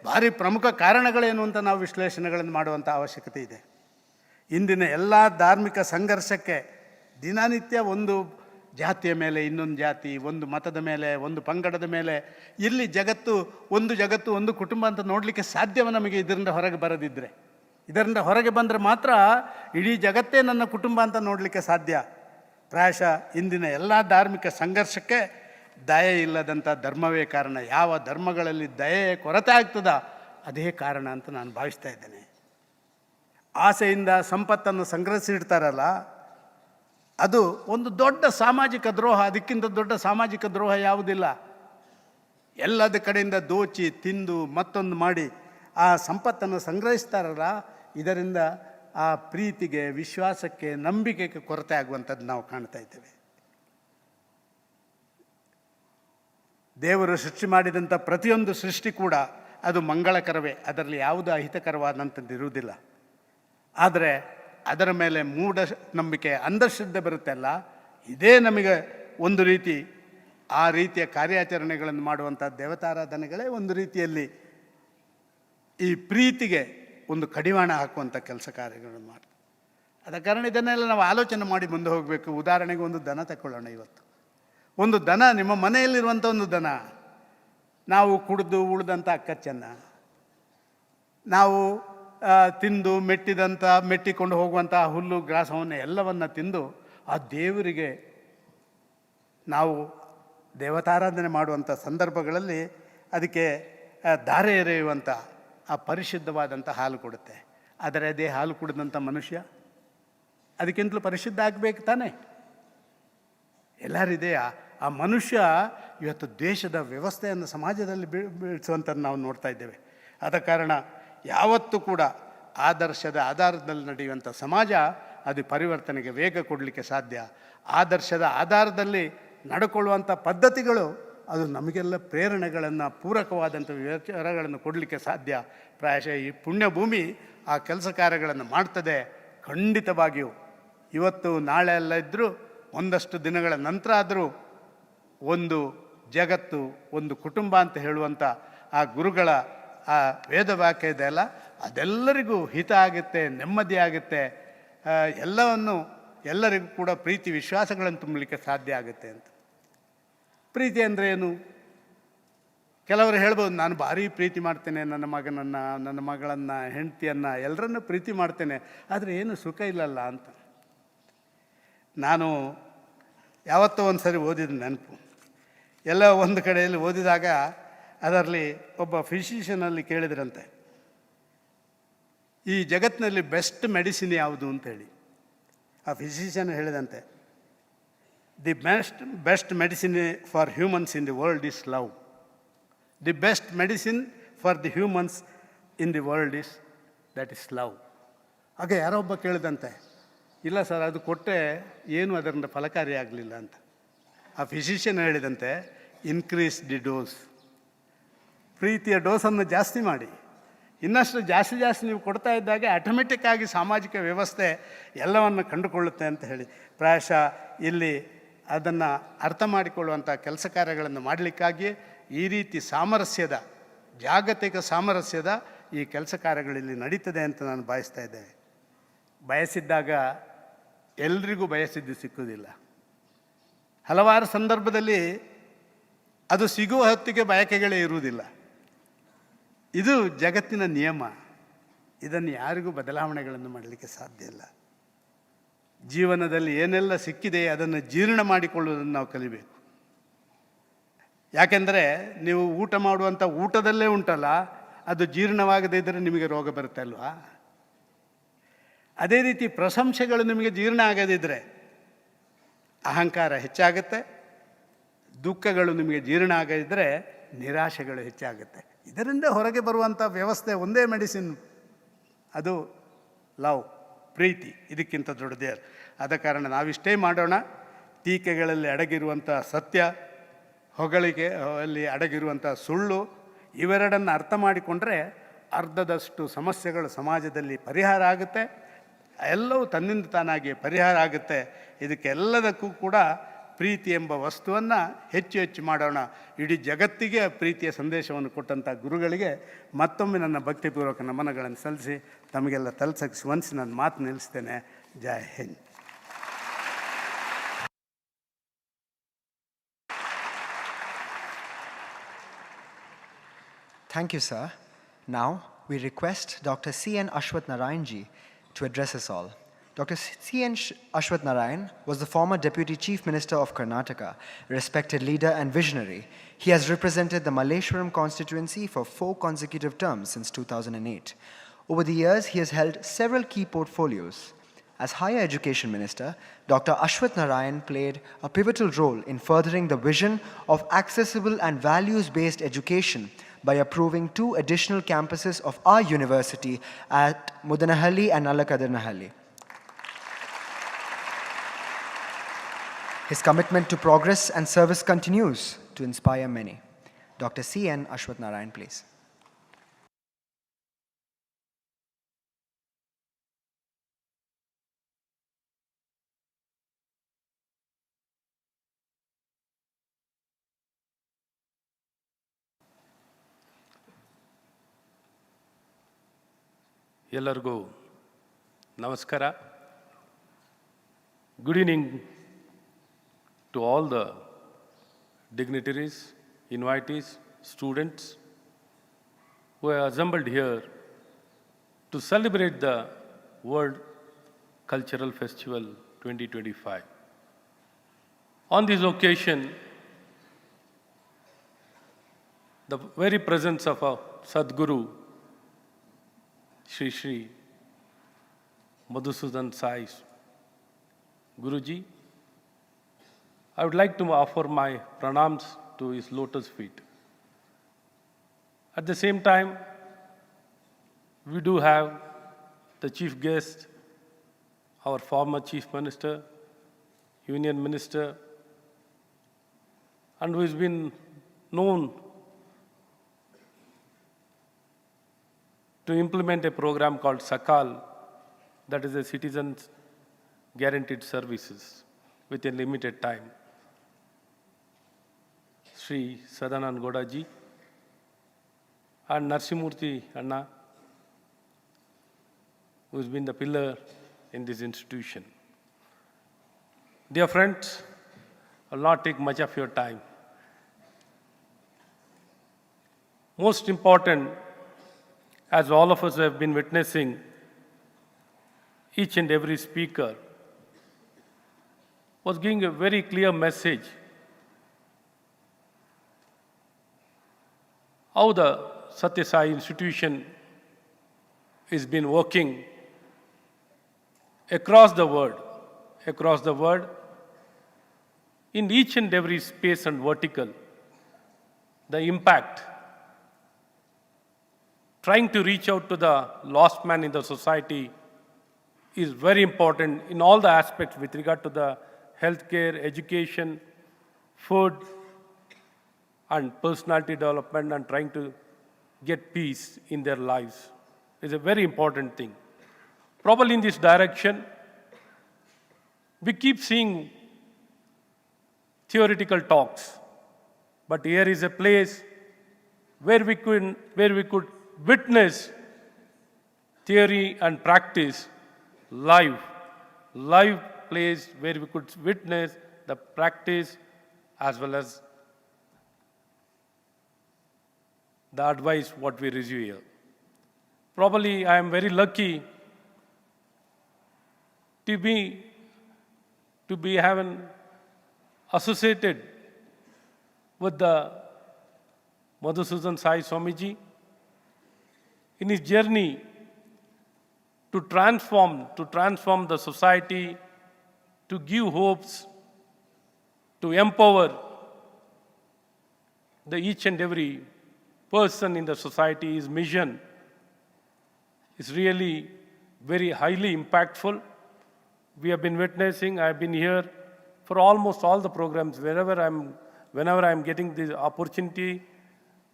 ಭಾರಿ ಪ್ರಮುಖ ಕಾರಣಗಳೇನು ಅಂತ ನಾವು ವಿಶ್ಲೇಷಣೆಗಳನ್ನು ಮಾಡುವಂಥ ಅವಶ್ಯಕತೆ ಇದೆ. ಇಂದಿನ ಎಲ್ಲ ಧಾರ್ಮಿಕ ಸಂಘರ್ಷಕ್ಕೆ ದಿನನಿತ್ಯ ಒಂದು ಜಾತಿಯ ಮೇಲೆ ಇನ್ನೊಂದು ಜಾತಿ, ಒಂದು ಮತದ ಮೇಲೆ, ಒಂದು ಪಂಗಡದ ಮೇಲೆ, ಇಲ್ಲಿ ಜಗತ್ತು ಒಂದು ಕುಟುಂಬ ಅಂತ ನೋಡಲಿಕ್ಕೆ ಸಾಧ್ಯವ ನಮಗೆ ಇದರಿಂದ ಹೊರಗೆ ಬರದಿದ್ದರೆ. ಇದರಿಂದ ಹೊರಗೆ ಬಂದರೆ ಮಾತ್ರ ಇಡೀ ಜಗತ್ತೇ ನನ್ನ ಕುಟುಂಬ ಅಂತ ನೋಡಲಿಕ್ಕೆ ಸಾಧ್ಯ. ಪ್ರಾಯಶಃ ಇಂದಿನ ಎಲ್ಲ ಧಾರ್ಮಿಕ ಸಂಘರ್ಷಕ್ಕೆ ದಯೆ ಇಲ್ಲದಂಥ ಧರ್ಮವೇ ಕಾರಣ. ಯಾವ ಧರ್ಮಗಳಲ್ಲಿ ದಯೆಯ ಕೊರತೆ ಆಗ್ತದ ಅದೇ ಕಾರಣ ಅಂತ ನಾನು ಭಾವಿಸ್ತಾ ಇದ್ದೇನೆ. ಆಸೆಯಿಂದ ಸಂಪತ್ತನ್ನು ಸಂಗ್ರಹಿಸಿಡ್ತಾರಲ್ಲ, ಅದು ಒಂದು ದೊಡ್ಡ ಸಾಮಾಜಿಕ ದ್ರೋಹ. ಅದಕ್ಕಿಂತ ದೊಡ್ಡ ಸಾಮಾಜಿಕ ದ್ರೋಹ ಯಾವುದಿಲ್ಲ. ಎಲ್ಲದ ಕಡೆಯಿಂದ ದೋಚಿ ತಿಂದು ಮತ್ತೊಂದು ಮಾಡಿ ಆ ಸಂಪತ್ತನ್ನು ಸಂಗ್ರಹಿಸ್ತಾರಲ್ಲ, ಇದರಿಂದ ಆ ಪ್ರೀತಿಗೆ, ವಿಶ್ವಾಸಕ್ಕೆ, ನಂಬಿಕೆಗೆ ಕೊರತೆ ಆಗುವಂಥದ್ದು ನಾವು ಕಾಣ್ತಾ ಇದ್ದೇವೆ. ದೇವರು ಸೃಷ್ಟಿ ಮಾಡಿದಂಥ ಪ್ರತಿಯೊಂದು ಸೃಷ್ಟಿ ಕೂಡ ಅದು ಮಂಗಳಕರವೇ, ಅದರಲ್ಲಿ ಯಾವುದು ಅಹಿತಕರವಾದಂಥದ್ದು ಇರುವುದಿಲ್ಲ. ಆದರೆ ಅದರ ಮೇಲೆ ಮೂಢ ನಂಬಿಕೆ, ಅಂಧಶ್ರದ್ಧೆ ಬರುತ್ತೆ ಅಲ್ಲ, ಇದೇ ನಮಗೆ ಒಂದು ರೀತಿ ಆ ರೀತಿಯ ಕಾರ್ಯಾಚರಣೆಗಳನ್ನು ಮಾಡುವಂಥ ದೇವತಾರಾಧನೆಗಳೇ ಒಂದು ರೀತಿಯಲ್ಲಿ ಈ ಪ್ರೀತಿಗೆ ಒಂದು ಕಡಿವಾಣ ಹಾಕುವಂಥ ಕೆಲಸ ಕಾರ್ಯಗಳನ್ನು ಮಾಡ್ತಾರೆ. ಆದ ಕಾರಣ ಇದನ್ನೆಲ್ಲ ನಾವು ಆಲೋಚನೆ ಮಾಡಿ ಮುಂದೆ ಹೋಗಬೇಕು. ಉದಾಹರಣೆಗೆ ಒಂದು ದನ ತಗೊಳ್ಳೋಣ. ಇವತ್ತು ಒಂದು ದನ, ನಿಮ್ಮ ಮನೆಯಲ್ಲಿರುವಂಥ ಒಂದು ದನ, ನಾವು ಕುಡಿದು ಉಳಿದಂಥ ಅಕ್ಕಚ್ಚನ್ನು, ನಾವು ತಿಂದು ಮೆಟ್ಟಿಕೊಂಡು ಹೋಗುವಂಥ ಹುಲ್ಲು ಗ್ರಾಸವನ್ನು ಎಲ್ಲವನ್ನು ತಿಂದು ಆ ದೇವರಿಗೆ ನಾವು ದೇವತಾರಾಧನೆ ಮಾಡುವಂಥ ಸಂದರ್ಭಗಳಲ್ಲಿ ಅದಕ್ಕೆ ಧಾರೆ ಎರೆಯುವಂಥ ಆ ಪರಿಶುದ್ಧವಾದಂಥ ಹಾಲು ಕೊಡುತ್ತೆ. ಆದರೆ ಅದೇ ಹಾಲು ಕುಡಿದಂಥ ಮನುಷ್ಯ ಅದಕ್ಕಿಂತಲೂ ಪರಿಶುದ್ಧ ಆಗಬೇಕು ತಾನೇ? ಎಲ್ಲರಿದೆಯಾ? ಆ ಮನುಷ್ಯ ಇವತ್ತು ದೇಶದ ವ್ಯವಸ್ಥೆಯನ್ನು ಸಮಾಜದಲ್ಲಿ ಬೀಳಿಸುವಂಥದ್ದು ನಾವು ನೋಡ್ತಾ ಇದ್ದೇವೆ. ಆದ ಕಾರಣ ಯಾವತ್ತೂ ಕೂಡ ಆದರ್ಶದ ಆಧಾರದಲ್ಲಿ ನಡೆಯುವಂಥ ಸಮಾಜ ಅದು ಪರಿವರ್ತನೆಗೆ ವೇಗ ಕೊಡಲಿಕ್ಕೆ ಸಾಧ್ಯ. ಆದರ್ಶದ ಆಧಾರದಲ್ಲಿ ನಡ್ಕೊಳ್ಳುವಂಥ ಪದ್ಧತಿಗಳು ಅದು ನಮಗೆಲ್ಲ ಪ್ರೇರಣೆಗಳನ್ನು, ಪೂರಕವಾದಂಥ ವಿಚಾರಗಳನ್ನು ಕೊಡಲಿಕ್ಕೆ ಸಾಧ್ಯ. ಪ್ರಾಯಶಃ ಈ ಪುಣ್ಯಭೂಮಿ ಆ ಕೆಲಸ ಕಾರ್ಯಗಳನ್ನು ಮಾಡ್ತದೆ. ಖಂಡಿತವಾಗಿಯೂ ಇವತ್ತು ನಾಳೆ ಎಲ್ಲ ಇದ್ದರೂ ಒಂದಷ್ಟು ದಿನಗಳ ನಂತರ ಆದರೂ ಒಂದು ಜಗತ್ತು, ಒಂದು ಕುಟುಂಬ ಅಂತ ಹೇಳುವಂಥ ಆ ಗುರುಗಳ ಆ ವೇದ ವಾಕ್ಯ ಇದೆಯಲ್ಲ, ಅದೆಲ್ಲರಿಗೂ ಹಿತ ಆಗುತ್ತೆ, ನೆಮ್ಮದಿ ಆಗುತ್ತೆ, ಎಲ್ಲರಿಗೂ ಕೂಡ ಪ್ರೀತಿ ವಿಶ್ವಾಸಗಳನ್ನು ತುಂಬಲಿಕ್ಕೆ ಸಾಧ್ಯ ಆಗುತ್ತೆ ಅಂತ. ಪ್ರೀತಿ ಅಂದರೆ ಏನು? ಕೆಲವರು ಹೇಳ್ಬೋದು, ನಾನು ಭಾರಿ ಪ್ರೀತಿ ಮಾಡ್ತೇನೆ, ನನ್ನ ಮಗನನ್ನು, ನನ್ನ ಮಗಳನ್ನು, ಹೆಂಡತಿಯನ್ನು, ಎಲ್ಲರನ್ನೂ ಪ್ರೀತಿ ಮಾಡ್ತೇನೆ, ಆದರೆ ಏನು ಸುಖ ಇಲ್ಲಲ್ಲ ಅಂತ. ನಾನು ಯಾವತ್ತೋ ಒಂದು ಸರಿ ಓದಿದ ನೆನಪು. ಎಲ್ಲ ಒಂದು ಕಡೆಯಲ್ಲಿ ಓದಿದಾಗ ಅದರಲ್ಲಿ ಒಬ್ಬ ಫಿಸಿಷಿಯನಲ್ಲಿ ಕೇಳಿದ್ರಂತೆ, ಈ ಜಗತ್ತಿನಲ್ಲಿ ಬೆಸ್ಟ್ ಮೆಡಿಸಿನ್ ಯಾವುದು ಅಂತೇಳಿ. ಆ ಫಿಸಿಷಿಯನ್ ಹೇಳಿದಂತೆ, the best medicine for humans in the world is love. The best medicine for the humans in the world that is love. ಆಗ ಯಾರೋ ಒಬ್ಬ ಕೇಳಿದಂತೆ, ಇಲ್ಲ ಸರ್, ಅದು ಕೊಟ್ಟರೆ ಏನು ಅದರಿಂದ ಫಲಕಾರಿಯಾಗಲಿಲ್ಲ ಅಂತ. ಆ ಫಿಸಿಷಿಯನ್ ಹೇಳಿದಂತೆ, ಇನ್ಕ್ರೀಸ್ ದಿ ಡೋಸ್. ಪ್ರೀತಿಯ ಡೋಸನ್ನು ಜಾಸ್ತಿ ಮಾಡಿ. ಇನ್ನಷ್ಟು ಜಾಸ್ತಿ ನೀವು ಕೊಡ್ತಾ ಇದ್ದಾಗೆ ಆಟೋಮೆಟಿಕ್ಕಾಗಿ ಸಾಮಾಜಿಕ ವ್ಯವಸ್ಥೆ ಎಲ್ಲವನ್ನು ಕಂಡುಕೊಳ್ಳುತ್ತೆ ಅಂತ ಹೇಳಿ. ಪ್ರಾಯಶಃ ಇಲ್ಲಿ ಅದನ್ನು ಅರ್ಥ ಮಾಡಿಕೊಳ್ಳುವಂಥ ಕೆಲಸ ಕಾರ್ಯಗಳನ್ನು ಮಾಡಲಿಕ್ಕಾಗಿಯೇ ಈ ರೀತಿ ಸಾಮರಸ್ಯದ, ಜಾಗತಿಕ ಸಾಮರಸ್ಯದ ಈ ಕೆಲಸ ಕಾರ್ಯಗಳಲ್ಲಿ ನಡೀತದೆ ಅಂತ ನಾನು ಭಾವಿಸ್ತಾ ಇದ್ದೇನೆ. ಬಯಸಿದ್ದಾಗ ಎಲ್ರಿಗೂ ಬಯಸಿದ್ದು ಸಿಕ್ಕುವುದಿಲ್ಲ. ಹಲವಾರು ಸಂದರ್ಭದಲ್ಲಿ ಅದು ಸಿಗುವ ಹೊತ್ತಿಗೆ ಬಯಕೆಗಳೇ ಇರುವುದಿಲ್ಲ. ಇದು ಜಗತ್ತಿನ ನಿಯಮ. ಇದನ್ನು ಯಾರಿಗೂ ಬದಲಾವಣೆಗಳನ್ನು ಮಾಡಲಿಕ್ಕೆ ಸಾಧ್ಯ ಇಲ್ಲ. ಜೀವನದಲ್ಲಿ ಏನೆಲ್ಲ ಸಿಕ್ಕಿದೆ ಅದನ್ನು ಜೀರ್ಣ ಮಾಡಿಕೊಳ್ಳುವುದನ್ನು ನಾವು ಕಲಿಬೇಕು. ಯಾಕೆಂದರೆ ನೀವು ಊಟ ಮಾಡುವಂಥ ಊಟದಲ್ಲೇ ಉಂಟಲ್ಲ, ಅದು ಜೀರ್ಣವಾಗದೇ ಇದ್ದರೆ ನಿಮಗೆ ರೋಗ ಬರುತ್ತೆ ಅಲ್ವಾ? ಅದೇ ರೀತಿ ಪ್ರಶಂಸೆಗಳು ನಿಮಗೆ ಜೀರ್ಣ ಆಗದಿದ್ದರೆ ಅಹಂಕಾರ ಹೆಚ್ಚಾಗುತ್ತೆ, ದುಃಖಗಳು ನಿಮಗೆ ಜೀರ್ಣ ಆಗದಿದ್ದರೆ ನಿರಾಶೆಗಳು ಹೆಚ್ಚಾಗುತ್ತೆ. ಇದರಿಂದ ಹೊರಗೆ ಬರುವಂಥ ವ್ಯವಸ್ಥೆ ಒಂದೇ ಮೆಡಿಸಿನ್, ಅದು ಲವ್, ಪ್ರೀತಿ. ಇದಕ್ಕಿಂತ ದೊಡ್ಡದೇ. ಆದ ಕಾರಣ ನಾವಿಷ್ಟೇ ಮಾಡೋಣ, ಟೀಕೆಗಳಲ್ಲಿ ಅಡಗಿರುವಂಥ ಸತ್ಯ, ಹೊಗಳಿಕೆ ಅಲ್ಲಿ ಅಡಗಿರುವಂಥ ಸುಳ್ಳು, ಇವೆರಡನ್ನು ಅರ್ಥ ಮಾಡಿಕೊಂಡ್ರೆ ಅರ್ಧದಷ್ಟು ಸಮಸ್ಯೆಗಳು ಸಮಾಜದಲ್ಲಿ ಪರಿಹಾರ ಆಗುತ್ತೆ. ಎಲ್ಲವೂ ತನ್ನಿಂದ ತಾನಾಗಿ ಪರಿಹಾರ ಆಗುತ್ತೆ. ಇದಕ್ಕೆಲ್ಲದಕ್ಕೂ ಕೂಡ ಪ್ರೀತಿ ಎಂಬ ವಸ್ತುವನ್ನು ಹೆಚ್ಚು ಹೆಚ್ಚು ಮಾಡೋಣ. ಇಡೀ ಜಗತ್ತಿಗೆ ಪ್ರೀತಿಯ ಸಂದೇಶವನ್ನು ಕೊಟ್ಟಂಥ ಗುರುಗಳಿಗೆ ಮತ್ತೊಮ್ಮೆ ನನ್ನ ಭಕ್ತಿಪೂರ್ವಕ ನಮನಗಳನ್ನು ಸಲ್ಲಿಸಿ ತಮಗೆಲ್ಲ ತಲುಪಿಸಿ ವಂದಿಸಿ ನನ್ನ ಮಾತು ನಿಲ್ಲಿಸ್ತೇನೆ. ಜೈ Hind. Thank you, sir. Now, we request Dr. C.N. Ashwath Narayanji to address us all. Dr. C.N. Ashwath Narayan was the former Deputy Chief Minister of Karnataka, a respected leader and visionary. He has represented the Malleshwaram constituency for 4 consecutive terms since 2008. Over the years, he has held several key portfolios. As Higher Education Minister, Dr. Ashwath Narayan played a pivotal role in furthering the vision of accessible and values-based education by approving 2 additional campuses of our university at Muddenahalli and Nallakadirnahalli. His commitment to progress and service continues to inspire many. Dr. C.N. Ashwath Narayan, please. ಎಲ್ಲರಿಗೂ ನಮಸ್ಕಾರ. Good evening to all the dignitaries, invitees, students who are assembled here to celebrate the World Cultural Festival 2025. On this occasion, the very presence of our Sadguru, Sri Madhusudan Sai Guruji, I would like to offer my pranams to his lotus feet. At the same time, we do have the chief guest, our former Chief Minister, Union Minister, and who has been known to implement a program called Sakal, that is a citizens guaranteed services within limited time. Sri Sadananda ji and Narsimurthy Anna, who has been the pillar in this institution. Dear friends, I will not take much of your time. Most important, as all of us have been witnessing, each and every speaker was giving a very clear message how the Sathya Sai institution has been working across the world, in each and every space and vertical. The impact, trying to reach out to the lost man in the society, is very important in all the aspects with regard to the healthcare, education, food, and personality development, and trying to get peace in their lives is a very important thing. Probably in this direction, we keep seeing theoretical talks. But here is a place where we could witness theory and practice live place where we could witness the practice as well as the advice what we receive here. Probably I am very lucky to be having associated with the Madhusudan Sai Swamiji in his journey to transform the society, to give hopes, to empower each and every person in the society. His mission is really very highly impactful. We have been witnessing, I have been here for almost all the programs, whenever I'm getting the opportunity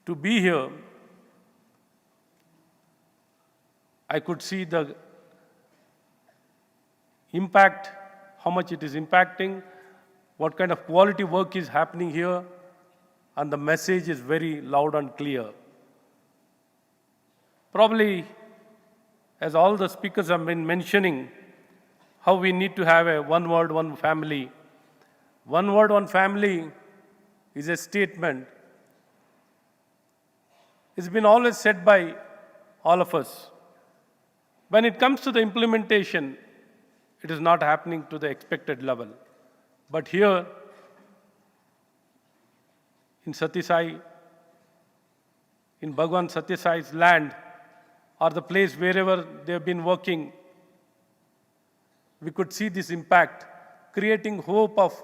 to be here, I could see the impact, how much it is impacting, what kind of quality work is happening here, and the message is very loud and clear. Probably, as all the speakers have been mentioning, how we need to have a one word, one family. One word, one family is a statement. It's been always said by all of us. When it comes to the implementation, it is not happening to the expected level. But here, in Sathya Sai, in Bhagwan Sathya Sai's land, or the place wherever they have been working, we could see this impact, creating hope of,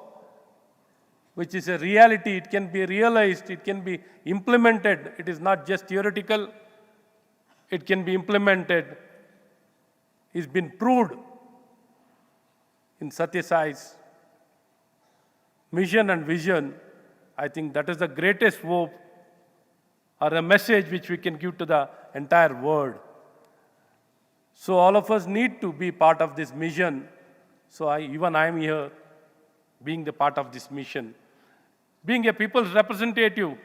which is a reality. It can be realized, it can be implemented. It is not just theoretical, it can be implemented. It's been proved in Sathya Sai's mission and vision. I think that is the greatest hope or a message which we can give to the entire world. So all of us need to be part of this mission. So I am here being the part of this mission. Being a people's representative,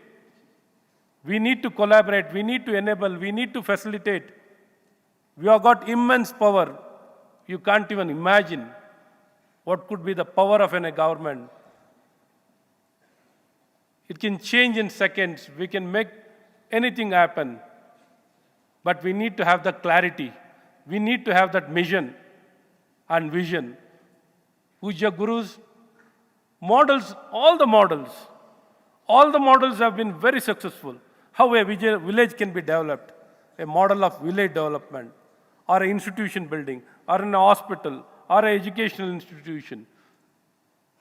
we need to collaborate, we need to enable, we need to facilitate. We have got immense power. You can't even imagine what could be the power of a government. It can change in seconds. We can make anything happen. But we need to have the clarity. We need to have that mission and vision. Puja Gurus, models, all the models have been very successful. How a village can be developed, a model of village development, or an institution building, or in a hospital, or an educational institution,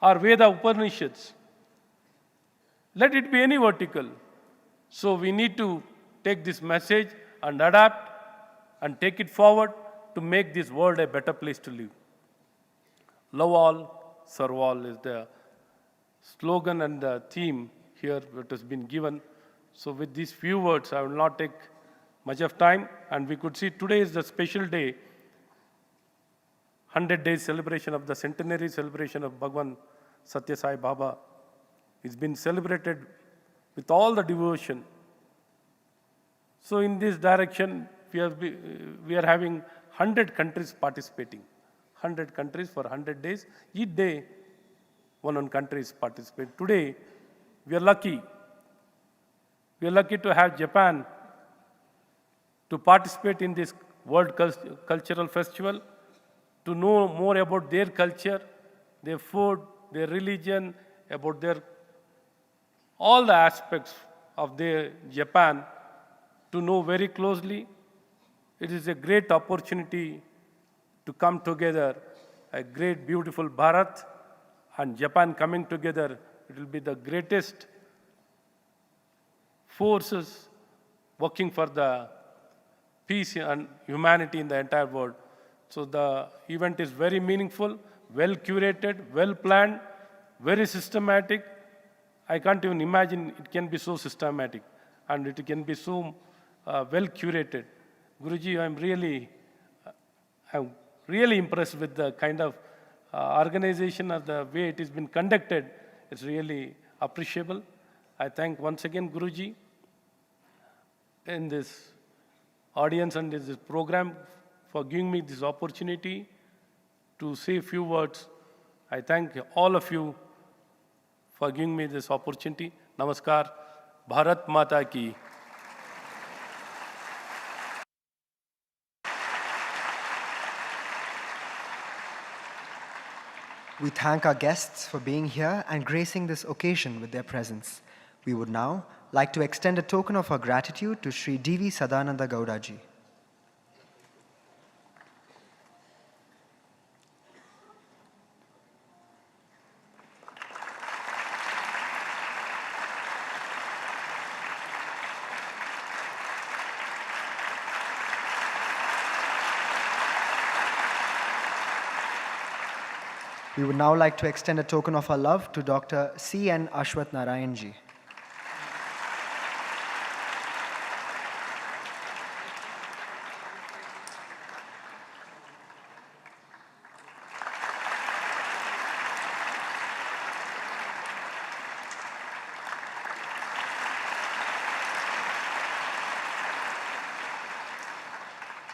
or Veda Upanishads. Let it be any vertical. So we need to take this message and adapt and take it forward to make this world a better place to live. Love all, serve all is the slogan and the theme here that has been given. So with these few words, I will not take much of time. And we could see today is the special day, 100 days celebration of the centenary celebration of Bhagwan Sathya Sai Baba. It's been celebrated with all the devotion. So in this direction, we are having 100 countries participating. 100 countries for 100 days. Each day, one country is participating. Today, we are lucky. We are lucky to have Japan to participate in this World Cultural Festival, to know more about their culture, their food, their religion, about all the aspects of their Japan, to know very closely. It is a great opportunity to come together, a great, beautiful Bharat and Japan coming together. It will be the greatest forces working for the peace and humanity in the entire world. So the event is very meaningful, well curated, well planned, very systematic. I can't even imagine it can be so systematic and it can be so well curated. Guruji, I'm really impressed with the kind of organization of the way it has been conducted It's really appreciable. I thank once again Guruji in this audience and this program for giving me this opportunity to say a few words. I thank all of you for giving me this opportunity. Namaskar. Bharat Mata Ki. We thank our guests for being here and gracing this occasion with their presence. We would now like to extend a token of our gratitude to Sri D.V. Sadananda Gowdaji. We would now like to extend a token of our love to Dr. C.N. Ashwath Narayanji.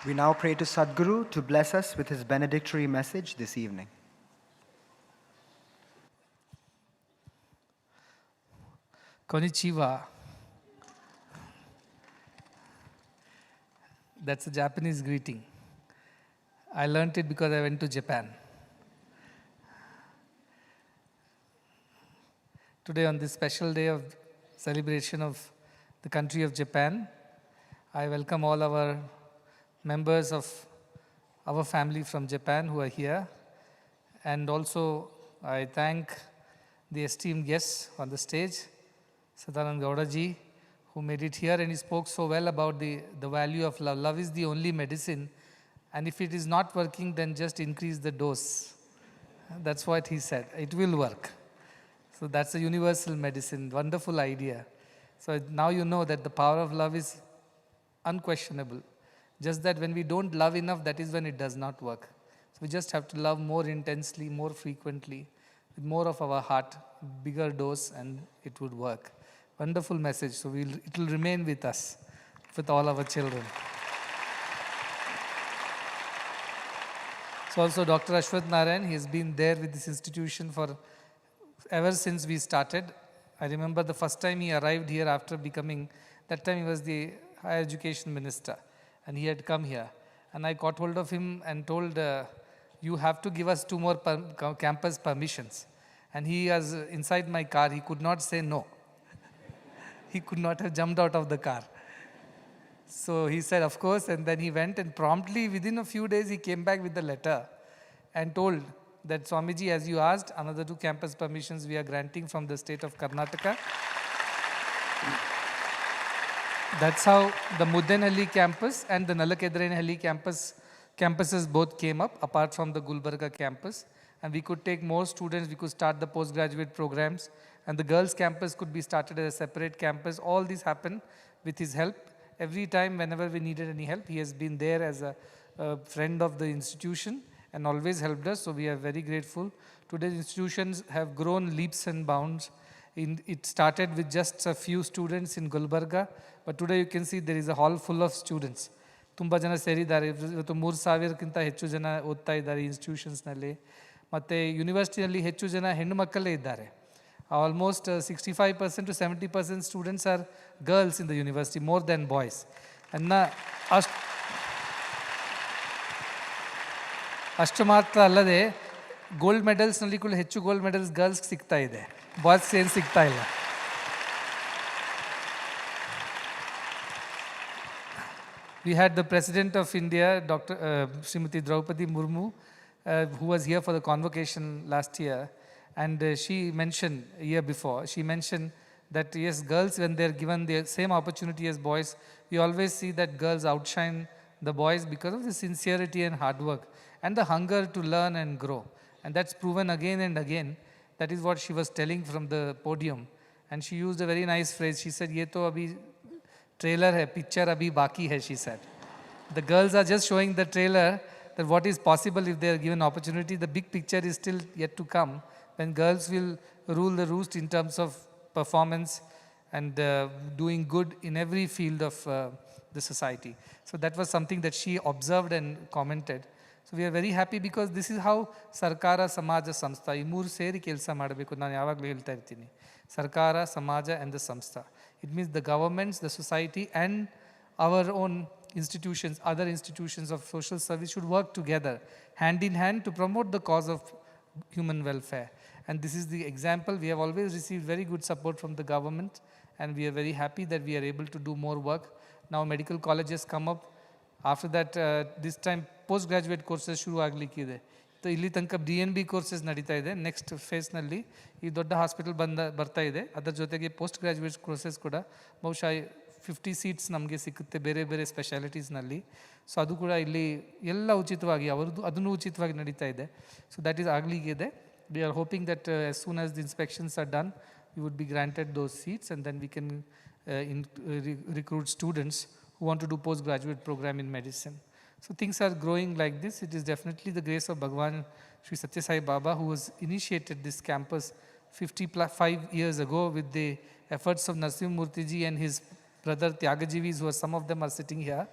We now pray to Sadhguru to bless us with his benedictory message this evening. Konnichiwa. That's a Japanese greeting. I learned it because I went to Japan. Today, on this special day of celebration of the country of Japan, I welcome all our members of our family from Japan who are here. And also, I thank the esteemed guests on the stage, Sadananda Gowdaji, who made it here, and he spoke so well about the value of love. Love is the only medicine, and if it is not working, then just increase the dose. That's what he said. It will work. So that's a universal medicine, wonderful idea. So now you know that the power of love is unquestionable. Just that when we don't love enough, that is when it does not work. So we just have to love more intensely, more frequently, with more of our heart, bigger dose, and it would work. Wonderful message. So it will remain with us, with all our children. So also Dr. Ashwath Narayan, he has been there with this institution for ever since we started. I remember the first time he arrived here after becoming, that time he was the higher education minister, and he had come here. And I caught hold of him and told, you have to give us 2 more campus permissions. And he was inside my car, he could not say no. He could not have jumped out of the car. So he said, of course, and then he went, and promptly within a few days he came back with the letter and told that, Swamiji, as you asked, another 2 campus permissions we are granting from the state of Karnataka. That's how the Muddenahalli campus and the Nalakedranahalli campuses both came up, apart from the Gulbarga campus. And we could take more students, we could start the postgraduate programs, and the girls' campus could be started as a separate campus. All this happened with his help. Every time, whenever we needed any help, he has been there as a friend of the institution and always helped us, so we are very grateful. Today's institutions have grown leaps and bounds. It started with just a few students in Gulbarga, but today you can see there is a hall full of students. ತುಂಬ ಜನ ಸೇರಿದ್ದಾರೆ. ಇವತ್ತು 3,000ಕ್ಕಿಂತ ಹೆಚ್ಚು ಜನ ಓದ್ತಾ ಇದ್ದಾರೆ ಇನ್ಸ್ಟಿಟ್ಯೂಷನ್ಸ್ನಲ್ಲಿ. ಮತ್ತು ಯೂನಿವರ್ಸಿಟಿಯಲ್ಲಿ ಹೆಚ್ಚು ಜನ ಹೆಣ್ಣು ಮಕ್ಕಳೇ ಇದ್ದಾರೆ. Almost 65% to 70% students are girls in the university, more than boys. And ಅಷ್ಟು ಮಾತ್ರ ಅಲ್ಲದೆ ಗೋಲ್ಡ್ ಮೆಡಲ್ಸ್ನಲ್ಲಿ ಕೂಡ ಹೆಚ್ಚು ಗೋಲ್ಡ್ ಮೆಡಲ್ಸ್ ಗರ್ಲ್ಸ್ಗೆ ಸಿಗ್ತಾ ಇದೆ, ಬಾಯ್ಸ್ಗೆ ಏನು ಸಿಗ್ತಾ ಇಲ್ಲ. We had the President of India, Dr. Srimati Draupadi Murmu, who was here for the convocation last year, and she mentioned, year before, she mentioned that yes, girls, when they're given the same opportunity as boys, we always see that girls outshine the boys because of the sincerity and hard work and the hunger to learn and grow. And that's proven again and again. That is what she was telling from the podium. And she used a very nice phrase. She said, "Ye to abhi trailer hai, picture abhi baki hai," she said. The girls are just showing the trailer that what is possible if they are given opportunity. The big picture is still yet to come. when girls will rule the roost in terms of performance and doing good in every field of the society. So that was something that she observed and commented. So we are very happy because this is how Sarkara, Samaja, Samstha, ಈ ಮೂರು ಸೇರಿ ಕೆಲಸ ಮಾಡಬೇಕು. ನಾನು ಯಾವಾಗಲೂ ಹೇಳ್ತಾ ಇರ್ತೀನಿ. Sarkara, Samaja and the Samstha. It means the governments, the society and our own institutions, other institutions of social service should work together, hand in hand to promote the cause of human welfare. And this is the example. We have always received very good support from the government and we are very happy that we are able to do more work. Now medical colleges come up. After that, this time postgraduate courses ಶುರು ಆಗಲಿಕ್ಕಿದೆ. So ಇಲ್ಲಿ ತನಕ DNB courses ನಡೀತಾ ಇದೆ. Next ಫೇಸ್ನಲ್ಲಿ ಈ ದೊಡ್ಡ hospital ಬರ್ತಾ ಇದೆ. ಅದರ ಜೊತೆಗೆ ಪೋಸ್ಟ್ ಗ್ರಾಜುಯೇಟ್ ಕೋರ್ಸಸ್ ಕೂಡ ಬಹುಶಃ 50 ಸೀಟ್ಸ್ ನಮಗೆ ಸಿಕ್ಕುತ್ತೆ ಬೇರೆ ಬೇರೆ ಸ್ಪೆಷಾಲಿಟೀಸ್ನಲ್ಲಿ. ಸೊ ಅದು ಕೂಡ ಇಲ್ಲಿ ಎಲ್ಲ ಉಚಿತವಾಗಿ ಅದನ್ನು ಉಚಿತವಾಗಿ ನಡೀತಾ ಇದೆ. ಸೊ ದ್ಯಾಟ್ ಈಸ್ ಆಗಲಿಕ್ಕಿದೆ. We are hoping that as soon as the inspections are done, we would be granted those seats and then we can recruit students who want to do postgraduate program in medicine. So things are growing like this. It is definitely the grace of Bhagwan Sri Sathya Sai Baba who has initiated this campus 55 years ago with the efforts of Narasimhamurthy ji and his brother Tyagajivis, who are, some of them are sitting here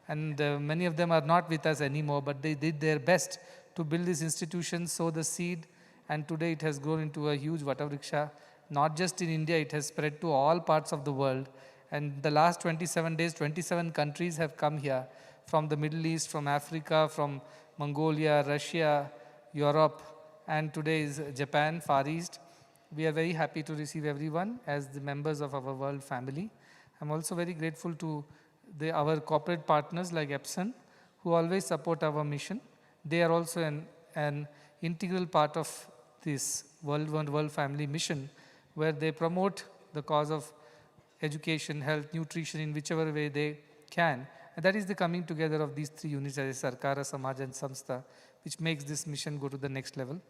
and many of them are not with us anymore, but they did their best to build this institution, sow the seed, and today it has grown into a huge Vatavriksha. Not just in India, it has spread to all parts of the world. And the last 27 days, 27 countries have come here from the Middle East, from Africa, from Mongolia, Russia, Europe, and today is Japan, Far East. We are very happy to receive everyone as the members of our world family. I'm also very grateful to our corporate partners like Epson, who always support our mission. They are also an integral part of this world family mission, where they promote the cause of education, health, nutrition in whichever way they can. And that is the coming together of these three units as Sarkara, Samaja and Samstha, which makes this mission go to the next level.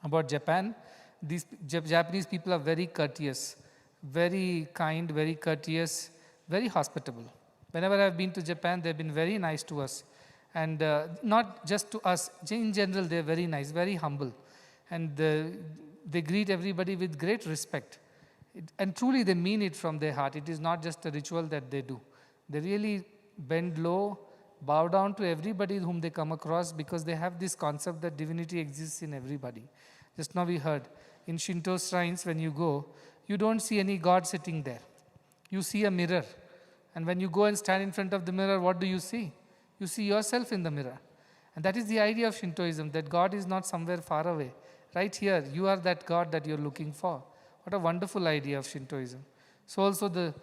About Japan, these Japanese people are very courteous, very kind, very courteous, very hospitable. Whenever I've been to Japan, they've been very nice to us. And not just to us, in general, they're very nice, very humble. And they greet everybody with great respect. And truly they mean it from their heart. It is not just a ritual that they do. They really bend low, bow down to everybody whom they come across because they have this concept that divinity exists in everybody. Just now we heard, in Shinto shrines when you go, you don't see any god sitting there. You see a mirror. And when you go and stand in front of the mirror, what do you see? You see yourself in the mirror. And that is the idea of Shintoism, that God is not somewhere far away. Right here, you are that God that you're looking for. What a wonderful idea of Shintoism. So also the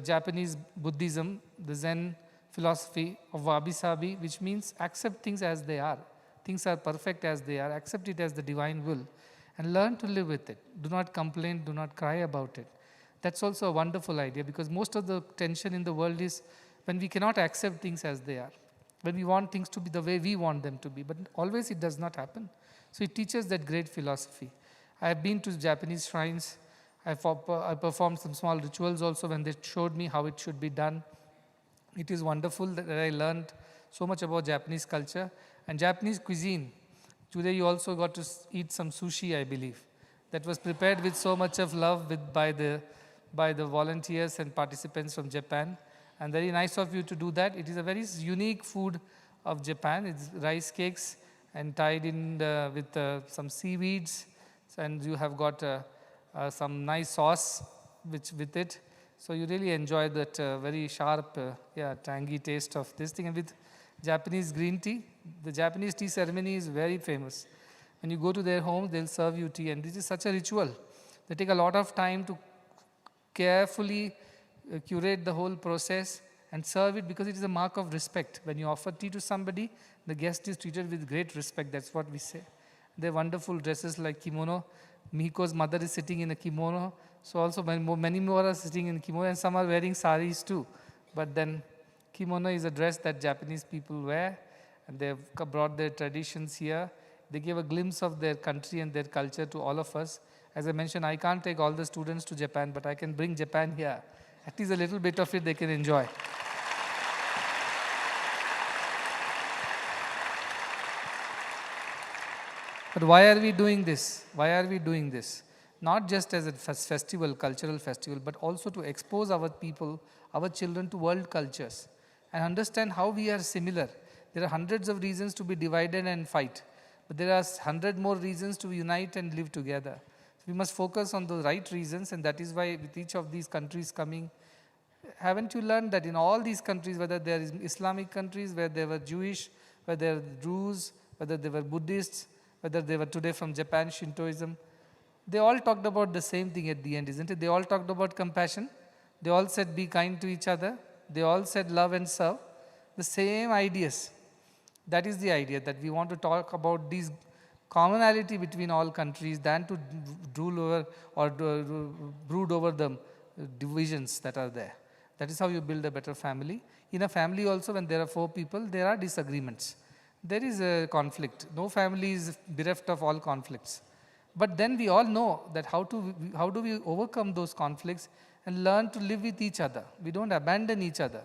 Japanese Buddhism, the Zen philosophy of wabi-sabi, which means accept things as they are. Things are perfect as they are. Accept it as the divine will and learn to live with it. Do not complain, do not cry about it. That's also a wonderful idea because most of the tension in the world is when we cannot accept things as they are. When we want things to be the way we want them to be, but always it does not happen. So it teaches that great philosophy. I have been to Japanese shrines. I performed some small rituals also when they showed me how it should be done. It is wonderful that I learned so much about Japanese culture and Japanese cuisine. Today you also got to eat some sushi, I believe. That was prepared with so much of love by the volunteers and participants from Japan. And very nice of you to do that. It is a very unique food of Japan. It's rice cakes and tied in with some seaweeds. And you have got some nice sauce with it. So you really enjoy that very sharp, tangy taste of this thing. And with Japanese green tea, the Japanese tea ceremony is very famous. When you go to their homes, they'll serve you tea. And this is such a ritual. They take a lot of time to carefully curate the whole process and serve it because it is a mark of respect. When you offer tea to somebody, the guest is treated with great respect. That's what we say. They're wonderful dresses like kimono. Mihiko's mother is sitting in a kimono. So also many more are sitting in kimono and some are wearing saris too. But then kimono is a dress that Japanese people wear and they've brought their traditions here. They give a glimpse of their country and their culture to all of us. As I mentioned, I can't take all the students to Japan, but I can bring Japan here. At least a little bit of it they can enjoy. But why are we doing this? Why are we doing this? Not just as a festival, cultural festival, but also to expose our people, our children to world cultures and understand how we are similar. There are hundreds of reasons to be divided and fight, but there are 100 more reasons to unite and live together. So we must focus on the right reasons, and that is why with each of these countries coming, haven't you learned that in all these countries, whether there is Islamic countries, where they were Jewish, whether they were Druze, whether they were Buddhists, whether they were today from Japan, Shintoism, they all talked about the same thing at the end, isn't it? They all talked about compassion. They all said be kind to each other. They all said love and serve. The same ideas. That is the idea, that we want to talk about these commonality between all countries than to rule over or brood over the divisions that are there. That is how you build a better family. In a family also, when there are 4 people, there are disagreements. There is a conflict. No family is bereft of all conflicts. But then we all know that how do we overcome those conflicts and learn to live with each other. We don't abandon each other.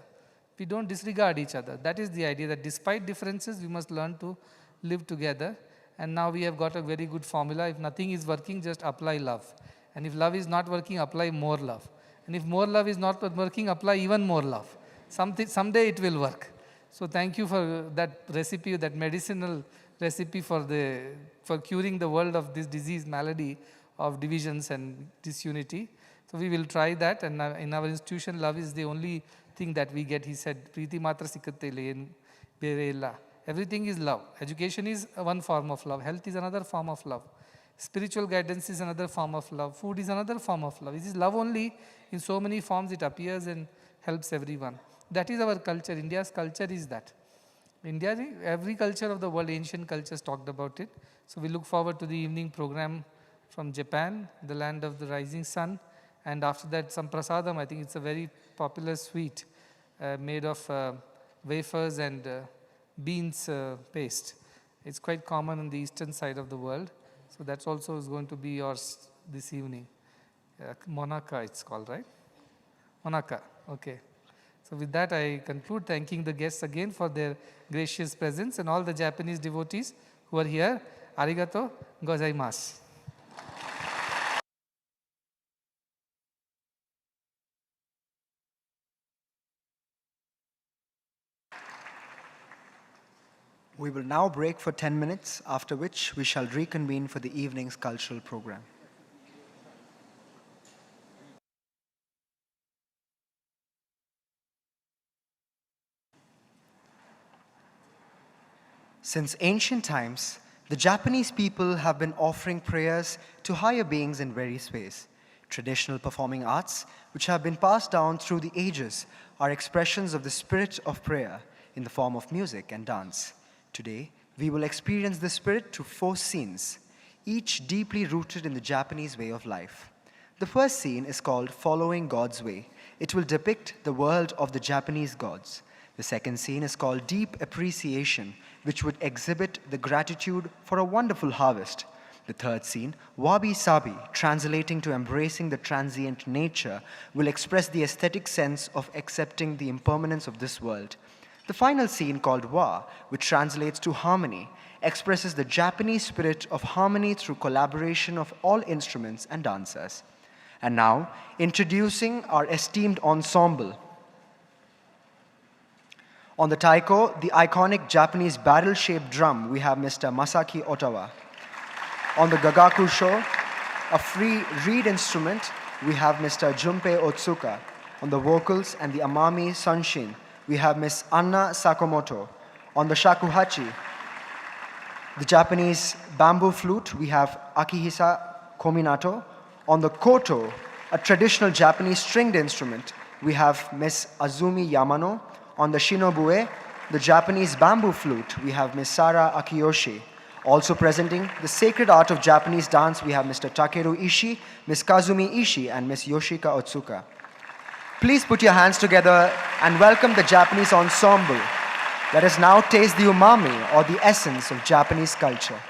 We don't disregard each other. That is the idea, that despite differences, we must learn to live together. And now we have got a very good formula. If nothing is working, just apply love. And if love is not working, apply more love. And if more love is not working, apply even more love. Someday it will work. So thank you for that recipe, that medicinal recipe for curing the world of this disease, malady of divisions and disunity. So we will try that, and in our institution, love is the only thing that we get. He said, Priti matra sikatte le bere illa. Everything is love. Education is one form of love. Health is another form of love. Spiritual guidance is another form of love. Food is another form of love. It is love only. In so many forms it appears and helps everyone. That is our culture. India's culture is that. India, every culture of the world, ancient cultures talked about it. So we look forward to the evening program from Japan, the land of the rising sun. And after that, some prasadam. I think it's a very popular sweet made of wafers and beans paste. It's quite common on the eastern side of the world. So that's also is going to be yours this evening. Monaka it's called, right? Monaka, okay. So with that, I conclude thanking the guests again for their gracious presence and all the Japanese devotees who are here. Arigato gozaimasu. We will now break for 10 minutes, after which we shall reconvene for the evening's cultural program. Since ancient times, the Japanese people have been offering prayers to higher beings in various ways. Traditional performing arts, which have been passed down through the ages, are expressions of the spirit of prayer in the form of music and dance. Today, we will experience the spirit through 4 scenes, each deeply rooted in the Japanese way of life. The first scene is called Following God's Way. It will depict the world of the Japanese gods. The second scene is called Deep Appreciation, which would exhibit the gratitude for a wonderful harvest. The third scene, Wabi Sabi, translating to embracing the transient nature, will express the aesthetic sense of accepting the impermanence of this world. The final scene, called Wa, which translates to harmony, expresses the Japanese spirit of harmony through collaboration of all instruments and dancers. And now, introducing our esteemed ensemble. On the taiko, the iconic Japanese barrel-shaped drum, we have Mr. Masaki Otawa. On the gagakusho, a free reed instrument, we have Mr. Junpei Otsuka. On the vocals and the amami sanshin, we have Ms. Anna Sakamoto. On the shakuhachi, the Japanese bamboo flute, we have Akihisa Kominato. On the koto, a traditional Japanese stringed instrument, we have Ms. Azumi Yamano. On the shinobue, the Japanese bamboo flute, we have Ms. Sara Akiyoshi. Also presenting the sacred art of Japanese dance, we have Mr. Takeru Ishii, Ms. Kazumi Ishii, and Ms. Yoshika Otsuka. Please put your hands together and welcome the Japanese ensemble. Let us now taste the umami, or the essence of Japanese culture.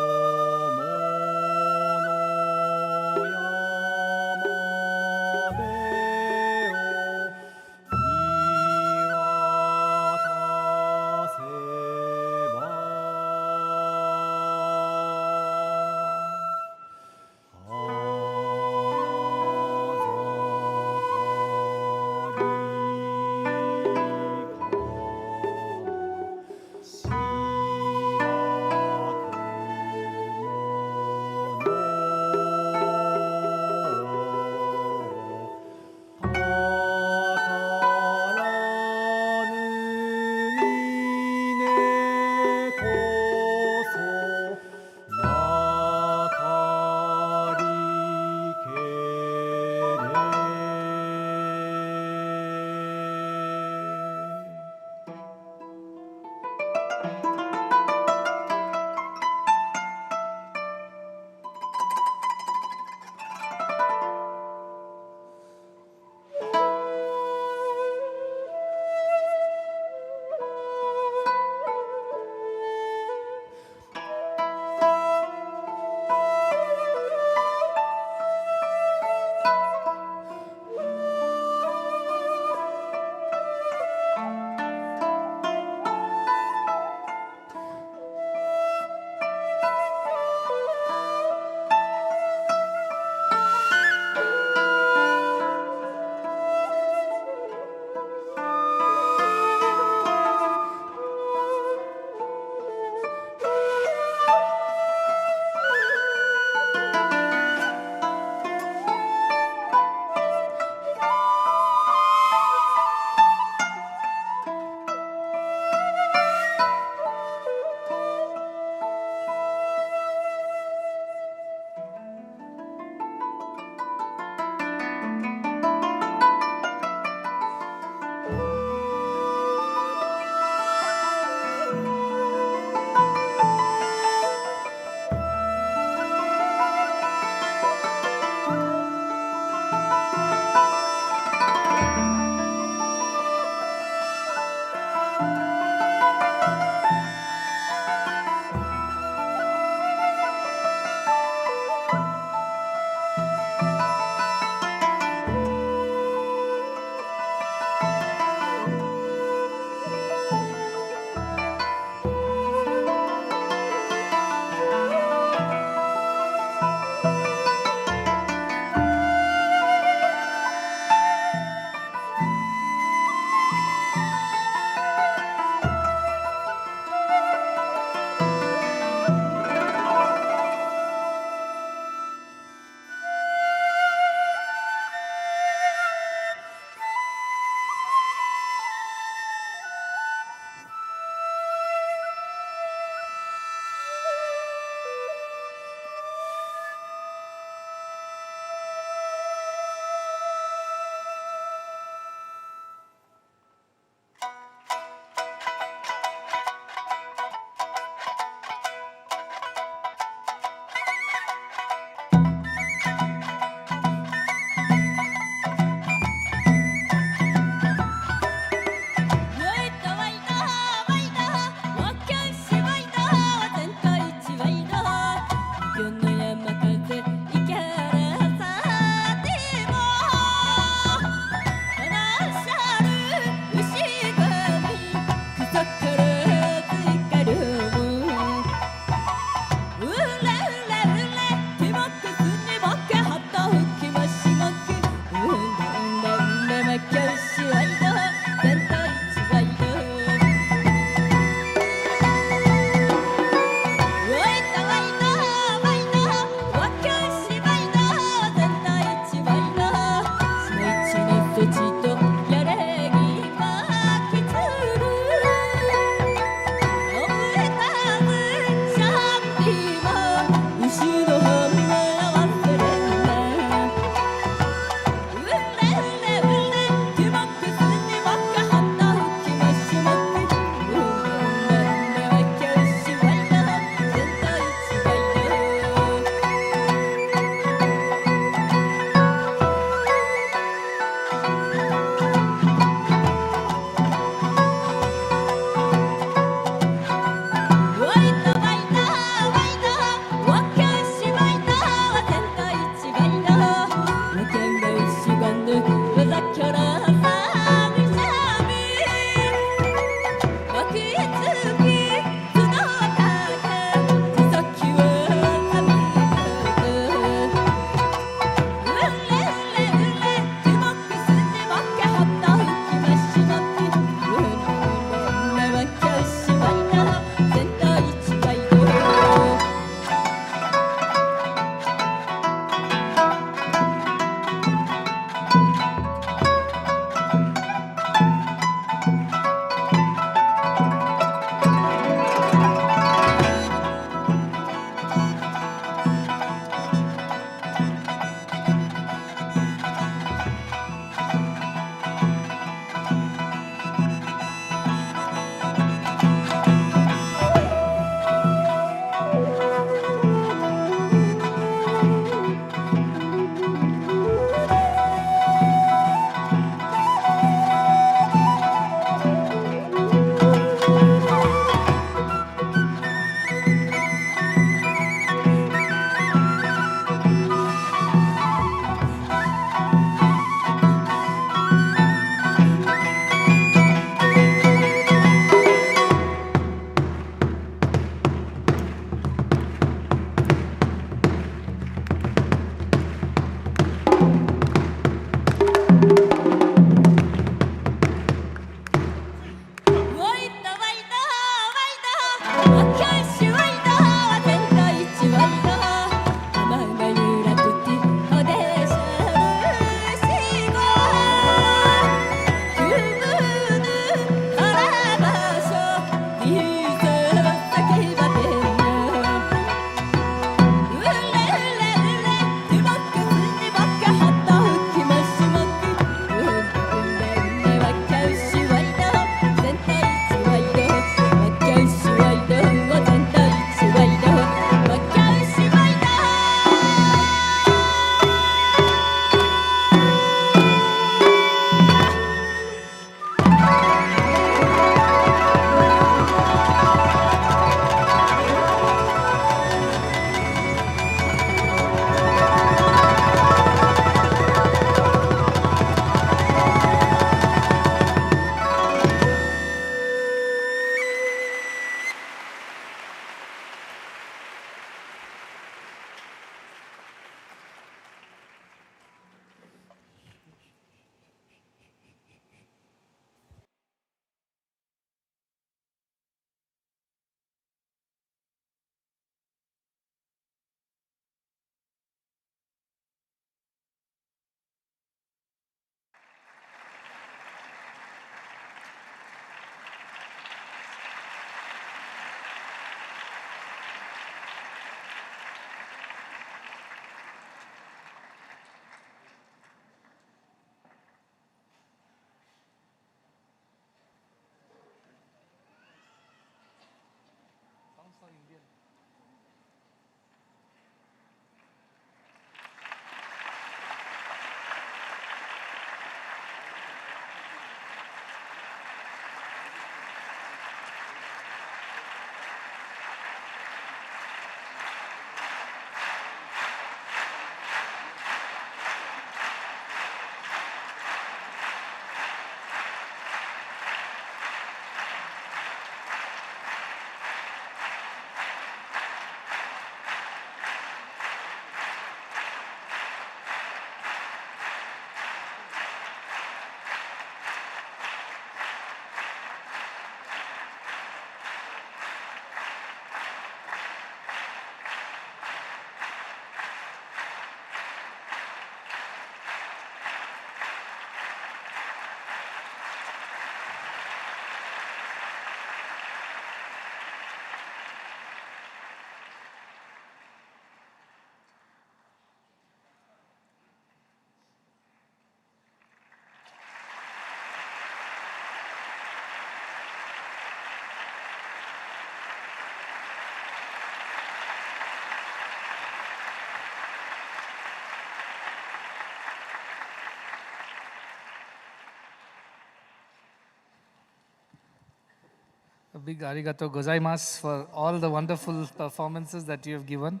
A big arigato gozaimasu for all the wonderful performances that you have given.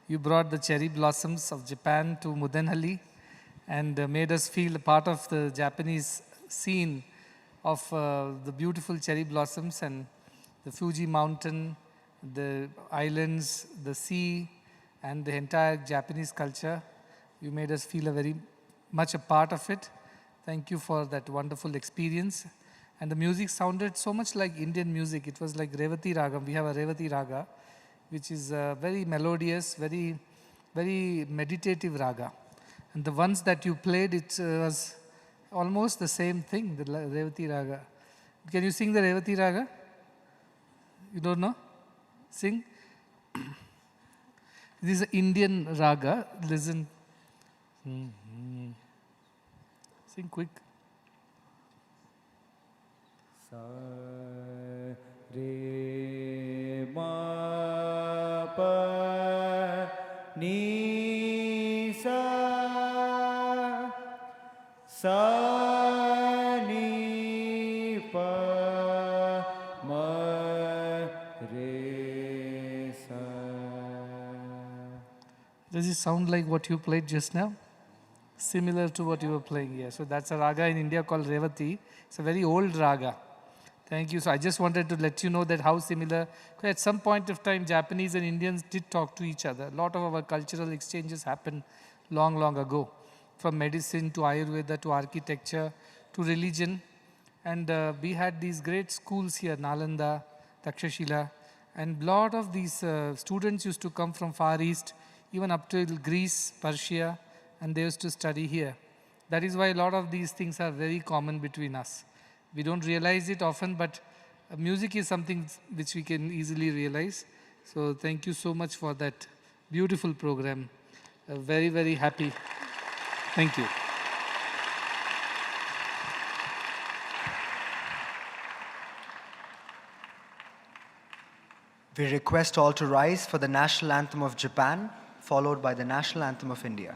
You brought the cherry blossoms of Japan to Muddenahalli and made us feel a part of the Japanese scene of the beautiful cherry blossoms and the Fuji mountain, the islands, the sea, and the entire Japanese culture. You made us feel very much a part of it. Thank you for that wonderful experience. And the music sounded so much like Indian music. It was like Revati Ragam. We have a Revati Raga, which is very melodious, very, very meditative raga. And the ones that you played, it was almost the same thing, the Revati Raga. Can you sing the Revati Raga? You don't know? Sing. This is an Indian raga. Listen. Sing quick. Sa re ma pa ni sa sa ni pa ma re sa. Does it sound like what you played just now? Similar to what you were playing here. So that's a raga in India called Revati. It's a very old raga. Thank you. So I just wanted to let you know that how similar. At some point of time, Japanese and Indians did talk to each other. A lot of our cultural exchanges happened long, long ago. From medicine to Ayurveda to architecture to religion. And we had these great schools here, Nalanda, Takshashila. And a lot of these students used to come from Far East, even up to Greece, Persia, and they used to study here. That is why a lot of these things are very common between us. We don't realize it often, but music is something which we can easily realize. So thank you so much for that beautiful program. Very, very happy. Thank you. We request all to rise for the national anthem of Japan, followed by the national anthem of India.